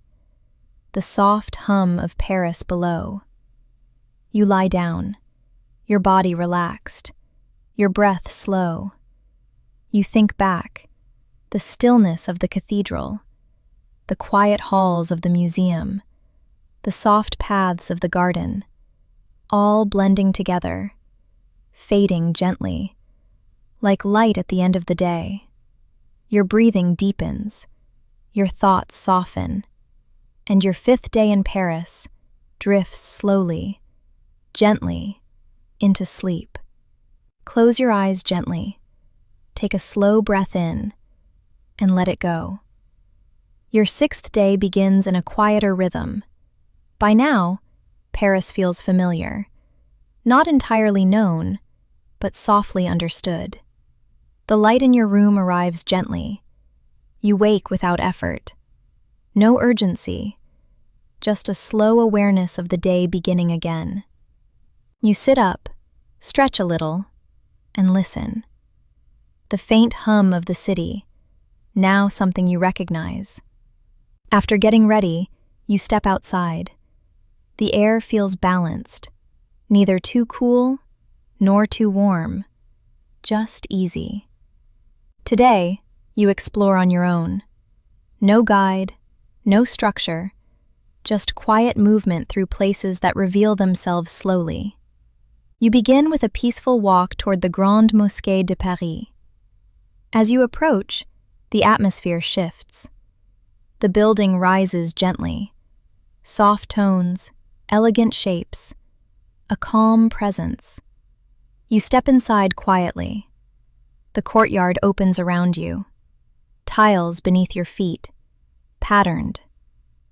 The soft hum of Paris below. You lie down, your body relaxed, your breath slow. You think back, the stillness of the cathedral, the quiet halls of the museum, the soft paths of the garden, all blending together, fading gently, like light at the end of the day. Your breathing deepens, your thoughts soften, and your 5th day in Paris drifts slowly, gently, into sleep. Close your eyes gently, take a slow breath in, and let it go. Your 6th day begins in a quieter rhythm. By now, Paris feels familiar, not entirely known, but softly understood. The light in your room arrives gently. You wake without effort. No urgency, just a slow awareness of the day beginning again. You sit up, stretch a little, and listen. The faint hum of the city, now something you recognize. After getting ready, you step outside. The air feels balanced, neither too cool nor too warm, just easy. Today, you explore on your own. No guide, no structure, just quiet movement through places that reveal themselves slowly. You begin with a peaceful walk toward the Grande Mosquée de Paris. As you approach, the atmosphere shifts. The building rises gently. Soft tones, elegant shapes, a calm presence. You step inside quietly. The courtyard opens around you. Tiles beneath your feet, patterned,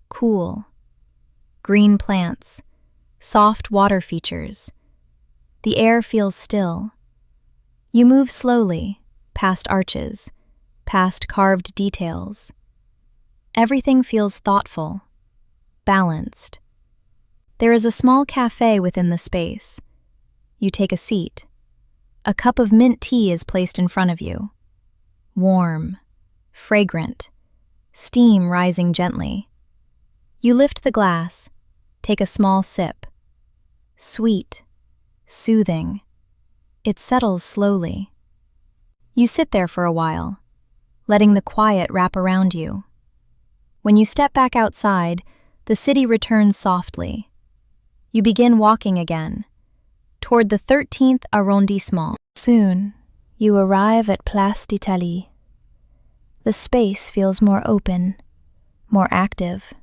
cool. Green plants, soft water features. The air feels still. You move slowly, past arches, past carved details. Everything feels thoughtful, balanced. There is a small café within the space. You take a seat. A cup of mint tea is placed in front of you. Warm, fragrant, steam rising gently. You lift the glass, take a small sip. Sweet, soothing. It settles slowly. You sit there for a while, letting the quiet wrap around you. When you step back outside, the city returns softly. You begin walking again, toward the 13th arrondissement. Soon, you arrive at Place d'Italie. The space feels more open, more active.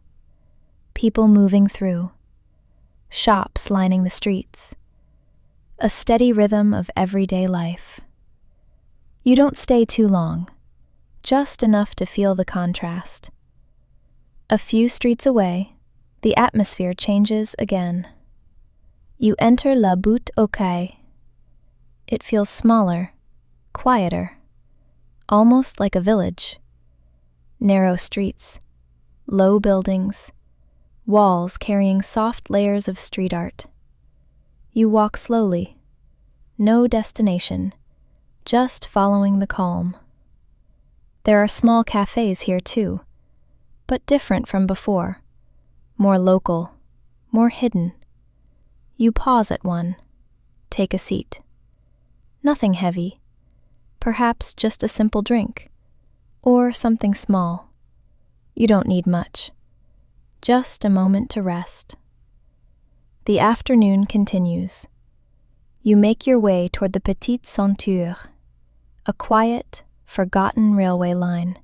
People moving through. Shops lining the streets. A steady rhythm of everyday life. You don't stay too long, just enough to feel the contrast. A few streets away, the atmosphere changes again. You enter La Butte aux Quais. It feels smaller, quieter, almost like a village. Narrow streets, low buildings, walls carrying soft layers of street art. You walk slowly, no destination, just following the calm. There are small cafes here too, but different from before, more local, more hidden. You pause at one, take a seat. Nothing heavy, perhaps just a simple drink, or something small. You don't need much, just a moment to rest. The afternoon continues. You make your way toward the Petite Ceinture, a quiet, forgotten railway line,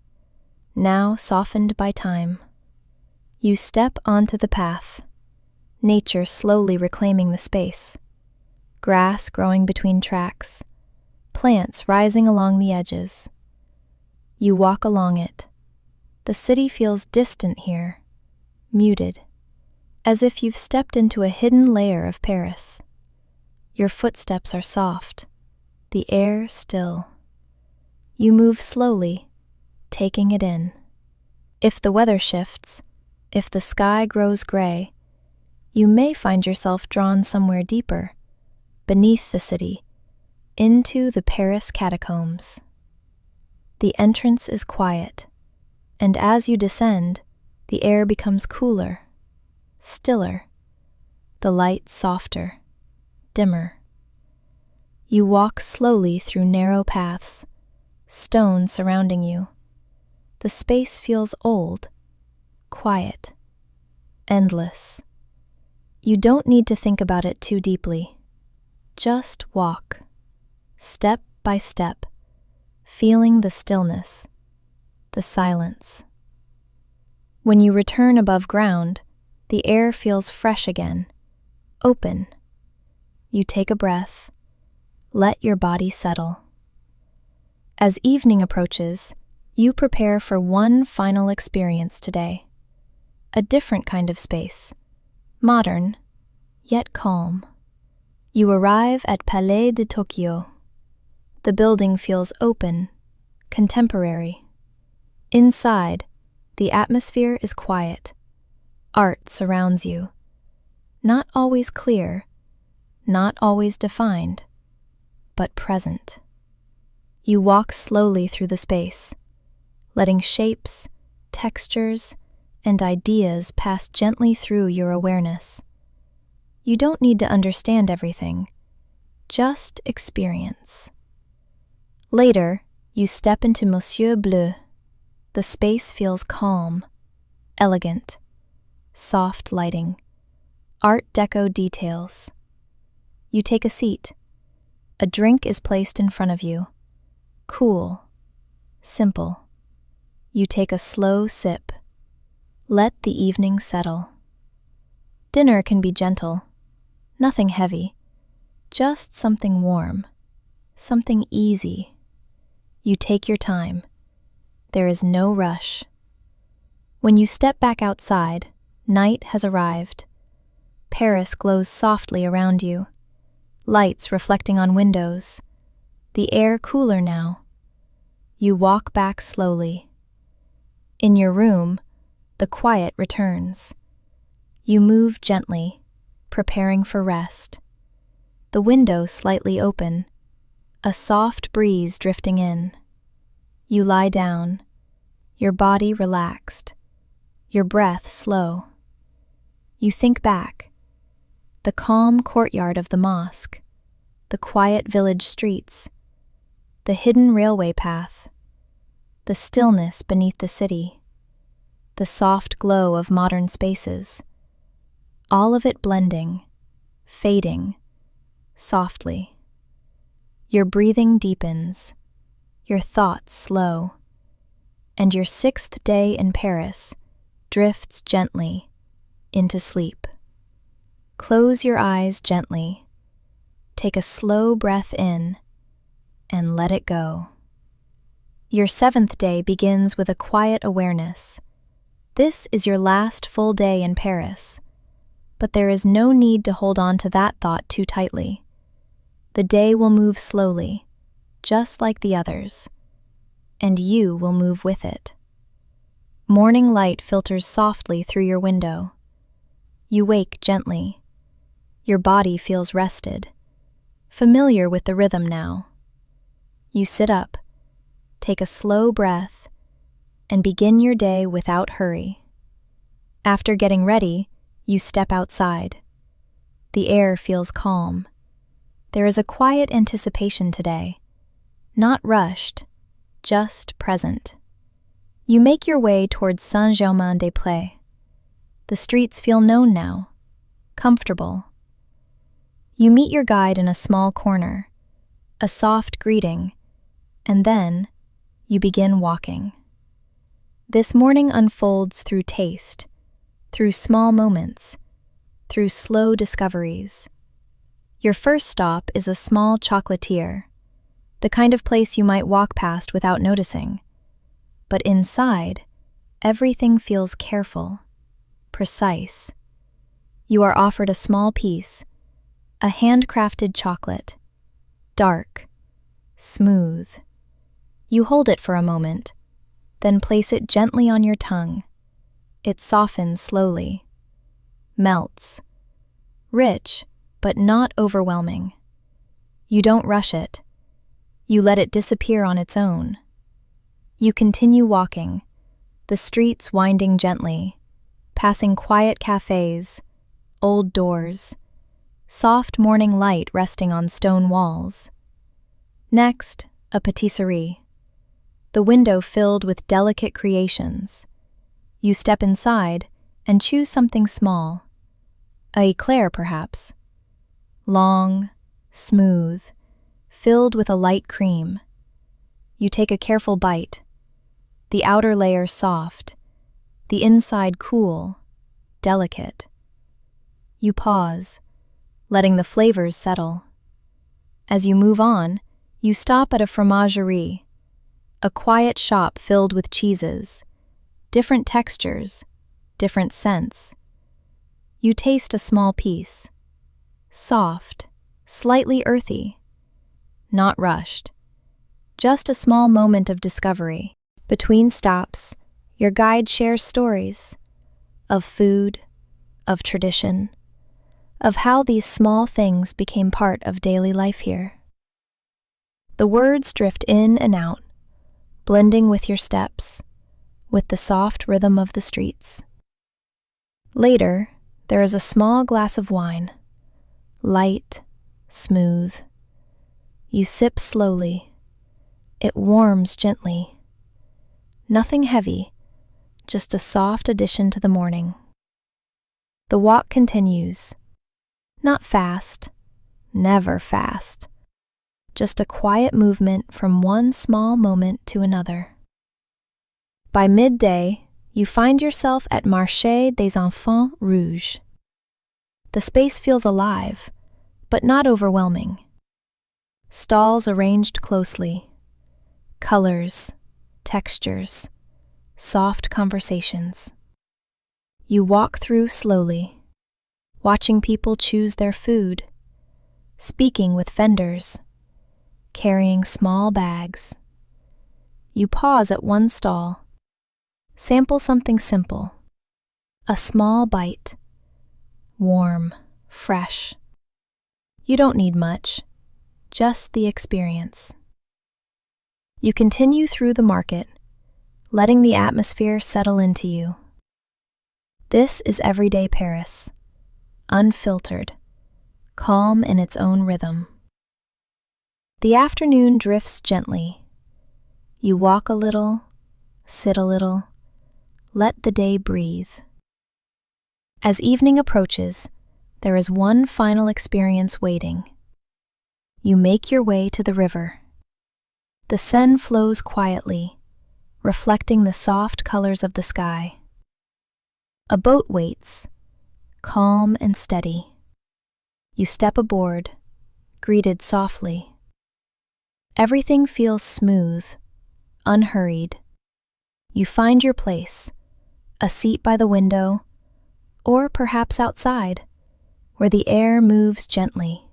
now softened by time. You step onto the path, nature slowly reclaiming the space. Grass growing between tracks, plants rising along the edges. You walk along it. The city feels distant here, muted, as if you've stepped into a hidden layer of Paris. Your footsteps are soft, the air still. You move slowly, taking it in. If the weather shifts, if the sky grows gray, you may find yourself drawn somewhere deeper, beneath the city, into the Paris catacombs. The entrance is quiet, and as you descend, the air becomes cooler, stiller, the light softer, dimmer. You walk slowly through narrow paths, stone surrounding you. The space feels old, quiet, endless. You don't need to think about it too deeply. Just walk, step by step, feeling the stillness, the silence. When you return above ground, the air feels fresh again, open. You take a breath, let your body settle. As evening approaches, you prepare for one final experience today. A different kind of space, modern, yet calm. You arrive at Palais de Tokyo. The building feels open, contemporary. Inside, the atmosphere is quiet. Art surrounds you. Not always clear, not always defined, but present. You walk slowly through the space, letting shapes, textures, and ideas pass gently through your awareness. You don't need to understand everything, just experience. Later, you step into Monsieur Bleu. The space feels calm, elegant, soft lighting, Art Deco details. You take a seat. A drink is placed in front of you. Cool, simple. You take a slow sip. Let the evening settle. Dinner can be gentle, nothing heavy, just something warm, something easy. You take your time. There is no rush. When you step back outside, night has arrived. Paris glows softly around you, lights reflecting on windows, the air cooler now. You walk back slowly. In your room, the quiet returns. You move gently, preparing for rest. The window slightly open, a soft breeze drifting in. You lie down, your body relaxed, your breath slow. You think back. The calm courtyard of the mosque, the quiet village streets, the hidden railway path, the stillness beneath the city, the soft glow of modern spaces, all of it blending, fading, softly. Your breathing deepens, your thoughts slow, and your 6th day in Paris drifts gently into sleep. Close your eyes gently. Take a slow breath in and let it go. Your 7th day begins with a quiet awareness. This is your last full day in Paris, but there is no need to hold on to that thought too tightly. The day will move slowly, just like the others, and you will move with it. Morning light filters softly through your window. You wake gently. Your body feels rested, familiar with the rhythm now. You sit up, take a slow breath, and begin your day without hurry. After getting ready, you step outside. The air feels calm. There is a quiet anticipation today, not rushed, just present. You make your way towards Saint-Germain-des-Prés. The streets feel known now, comfortable. You meet your guide in a small corner, a soft greeting, and then you begin walking. This morning unfolds through taste, through small moments, through slow discoveries. Your first stop is a small chocolatier, the kind of place you might walk past without noticing. But inside, everything feels careful, precise. You are offered a small piece, a handcrafted chocolate, dark, smooth. You hold it for a moment, then place it gently on your tongue. It softens slowly, melts, rich but not overwhelming. You don't rush it. You let it disappear on its own. You continue walking, the streets winding gently, passing quiet cafes, old doors, soft morning light resting on stone walls. Next, a patisserie, the window filled with delicate creations. You step inside and choose something small, a eclair perhaps. Long, smooth, filled with a light cream. You take a careful bite, the outer layer soft, the inside cool, delicate. You pause, letting the flavors settle. As you move on, you stop at a fromagerie, a quiet shop filled with cheeses, different textures, different scents. You taste a small piece, soft, slightly earthy, not rushed, just a small moment of discovery. Between stops, your guide shares stories of food, of tradition, of how these small things became part of daily life here. The words drift in and out, blending with your steps, with the soft rhythm of the streets. Later, there is a small glass of wine, light, smooth. You sip slowly, It warms gently. Nothing heavy, just a soft addition to the morning. The walk continues. Not fast, never fast. Just a quiet movement from one small moment to another. By midday, you find yourself at Marché des Enfants Rouges. The space feels alive, but not overwhelming. Stalls arranged closely. Colors, textures, soft conversations. You walk through slowly, watching people choose their food, speaking with vendors, carrying small bags. You pause at one stall, sample something simple, a small bite, warm, fresh. You don't need much, just the experience. You continue through the market, letting the atmosphere settle into you. This is everyday Paris, unfiltered, calm in its own rhythm. The afternoon drifts gently. You walk a little, sit a little, let the day breathe. As evening approaches, there is one final experience waiting. You make your way to the river. The Seine flows quietly, reflecting the soft colors of the sky. A boat waits, calm and steady. You step aboard, greeted softly. Everything feels smooth, unhurried. You find your place, a seat by the window, or perhaps outside, where the air moves gently.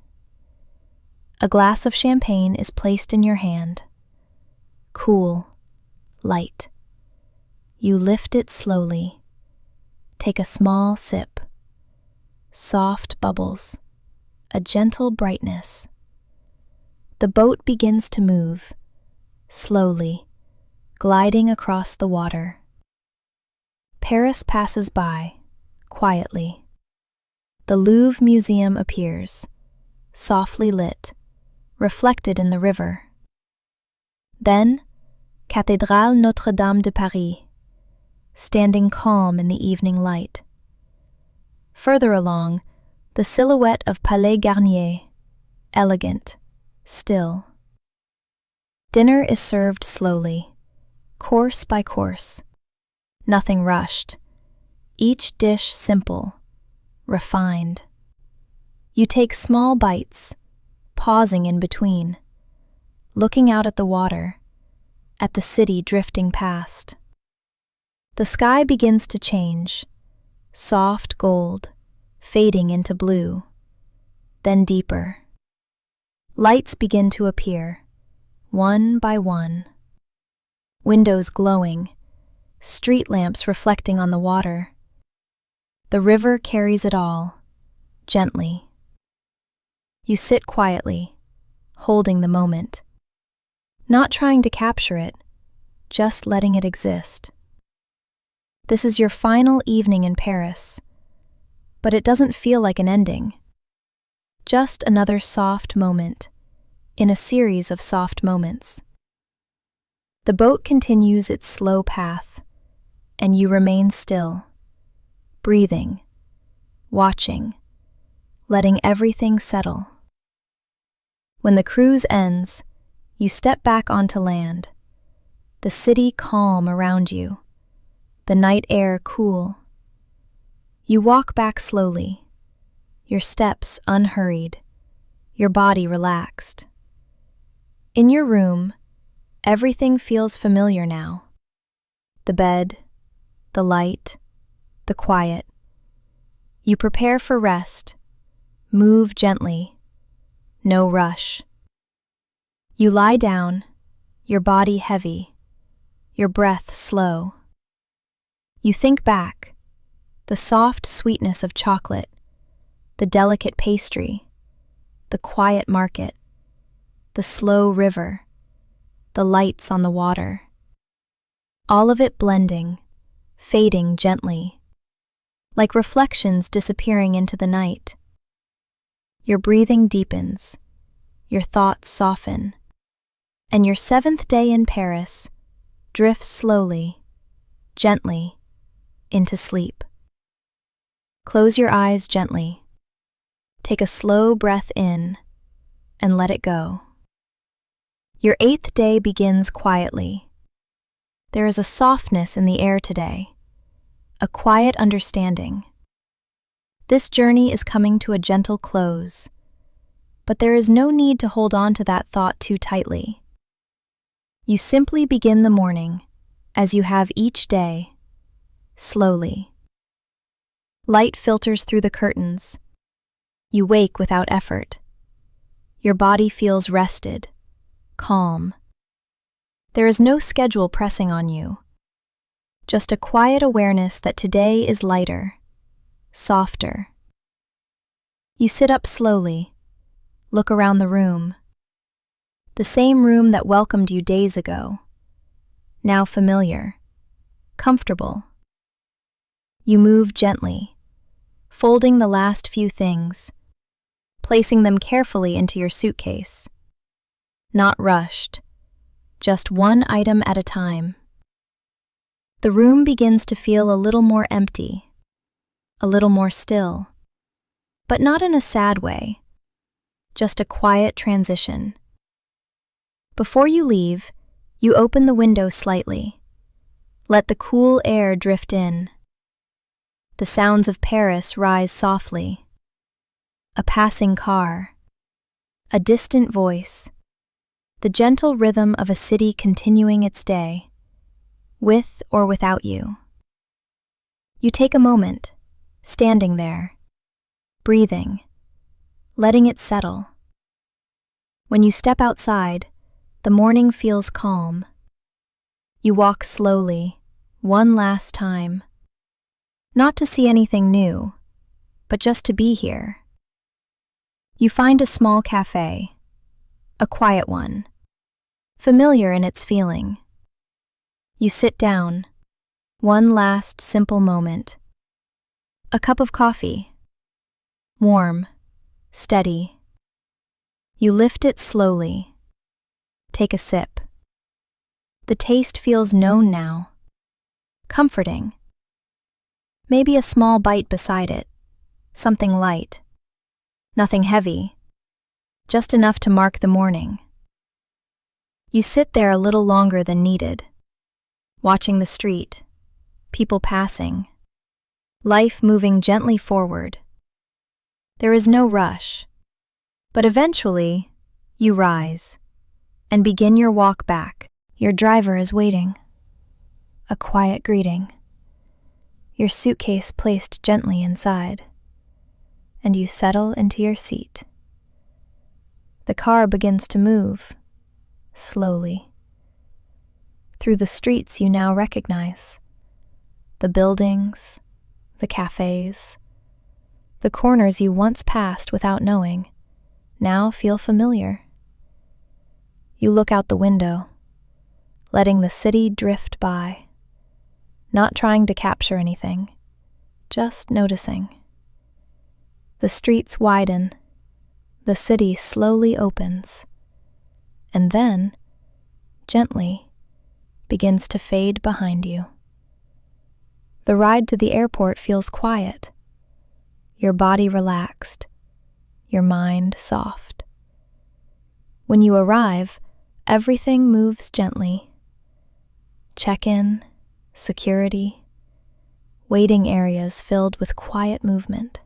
A glass of champagne is placed in your hand. Cool, light. You lift it slowly. Take a small sip. Soft bubbles, a gentle brightness. The boat begins to move, slowly, gliding across the water. Paris passes by, quietly. The Louvre Museum appears, softly lit, reflected in the river. Then, Cathédrale Notre-Dame de Paris, standing calm in the evening light. Further along, the silhouette of Palais Garnier, elegant, still. Dinner is served slowly, course by course. Nothing rushed. Each dish simple, refined. You take small bites, pausing in between, looking out at the water, at the city drifting past. The sky begins to change, soft gold, fading into blue, then deeper. Lights begin to appear, one by one. Windows glowing, street lamps reflecting on the water. The river carries it all, gently. You sit quietly, holding the moment. Not trying to capture it, just letting it exist. This is your final evening in Paris, but it doesn't feel like an ending. Just another soft moment, in a series of soft moments. The boat continues its slow path, and you remain still, breathing, watching, letting everything settle. When the cruise ends, you step back onto land, the city calm around you, the night air cool. You walk back slowly, your steps unhurried, your body relaxed. In your room, everything feels familiar now. The bed, the light, the quiet. You prepare for rest, move gently, no rush. You lie down, your body heavy, your breath slow. You think back, the soft sweetness of chocolate, the delicate pastry, the quiet market, the slow river, the lights on the water. All of it blending, fading gently, like reflections disappearing into the night. Your breathing deepens, your thoughts soften. And your 7th day in Paris drifts slowly, gently, into sleep. Close your eyes gently. Take a slow breath in and let it go. Your 8th day begins quietly. There is a softness in the air today, a quiet understanding. This journey is coming to a gentle close, but there is no need to hold on to that thought too tightly. You simply begin the morning, as you have each day, slowly. Light filters through the curtains. You wake without effort. Your body feels rested, calm. There is no schedule pressing on you, just a quiet awareness that today is lighter, softer. You sit up slowly, look around the room. The same room that welcomed you days ago, now familiar, comfortable. You move gently, folding the last few things, placing them carefully into your suitcase. Not rushed, just one item at a time. The room begins to feel a little more empty, a little more still, but not in a sad way, just a quiet transition. Before you leave, you open the window slightly. Let the cool air drift in. The sounds of Paris rise softly. A passing car, a distant voice, the gentle rhythm of a city continuing its day, with or without you. You take a moment, standing there, breathing, letting it settle. When you step outside, the morning feels calm. You walk slowly, one last time. Not to see anything new, but just to be here. You find a small café, a quiet one, familiar in its feeling. You sit down, one last simple moment. A cup of coffee, warm, steady. You lift it slowly. Take a sip. The taste feels known now, comforting. Maybe a small bite beside it, something light, nothing heavy, just enough to mark the morning. You sit there a little longer than needed, watching the street, people passing, life moving gently forward. There is no rush, but eventually you rise and begin your walk back. Your driver is waiting. A quiet greeting. Your suitcase placed gently inside, and you settle into your seat. The car begins to move, slowly. Through the streets you now recognize. The buildings, the cafes, the corners you once passed without knowing, now feel familiar. You look out the window, letting the city drift by, not trying to capture anything, just noticing. The streets widen, the city slowly opens, and then, gently, begins to fade behind you. The ride to the airport feels quiet, your body relaxed, your mind soft. When you arrive, everything moves gently. Check-in, security, waiting areas filled with quiet movement.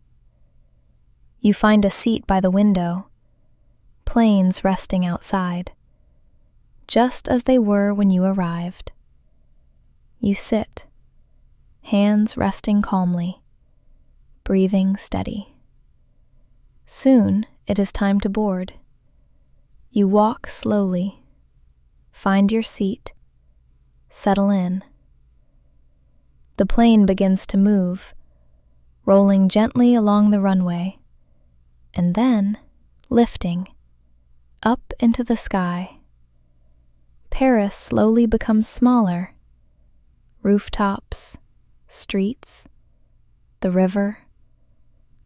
You find a seat by the window, planes resting outside, just as they were when you arrived. You sit, hands resting calmly, breathing steady. Soon it is time to board. You walk slowly, find your seat, settle in. The plane begins to move, rolling gently along the runway, and then lifting up into the sky. Paris slowly becomes smaller. Rooftops, streets, the river,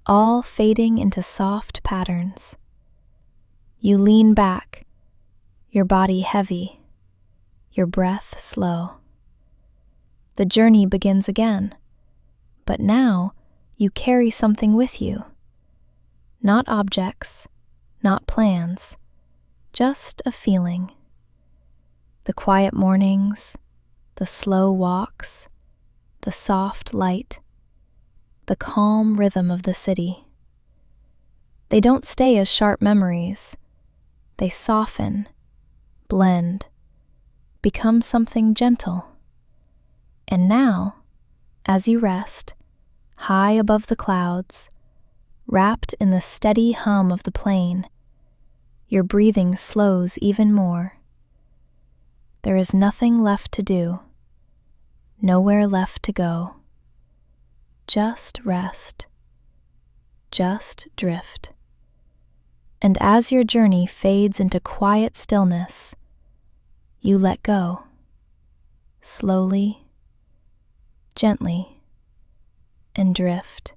all fading into soft patterns. You lean back, your body heavy, your breath slow. The journey begins again, but now you carry something with you. Not objects, not plans, just a feeling. The quiet mornings, the slow walks, the soft light, the calm rhythm of the city. They don't stay as sharp memories. They soften, blend, become something gentle. And now, as you rest, high above the clouds, wrapped in the steady hum of the plane, your breathing slows even more. There is nothing left to do, nowhere left to go. Just rest, just drift. And as your journey fades into quiet stillness, you let go, slowly, gently, and drift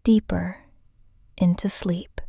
deeper into sleep.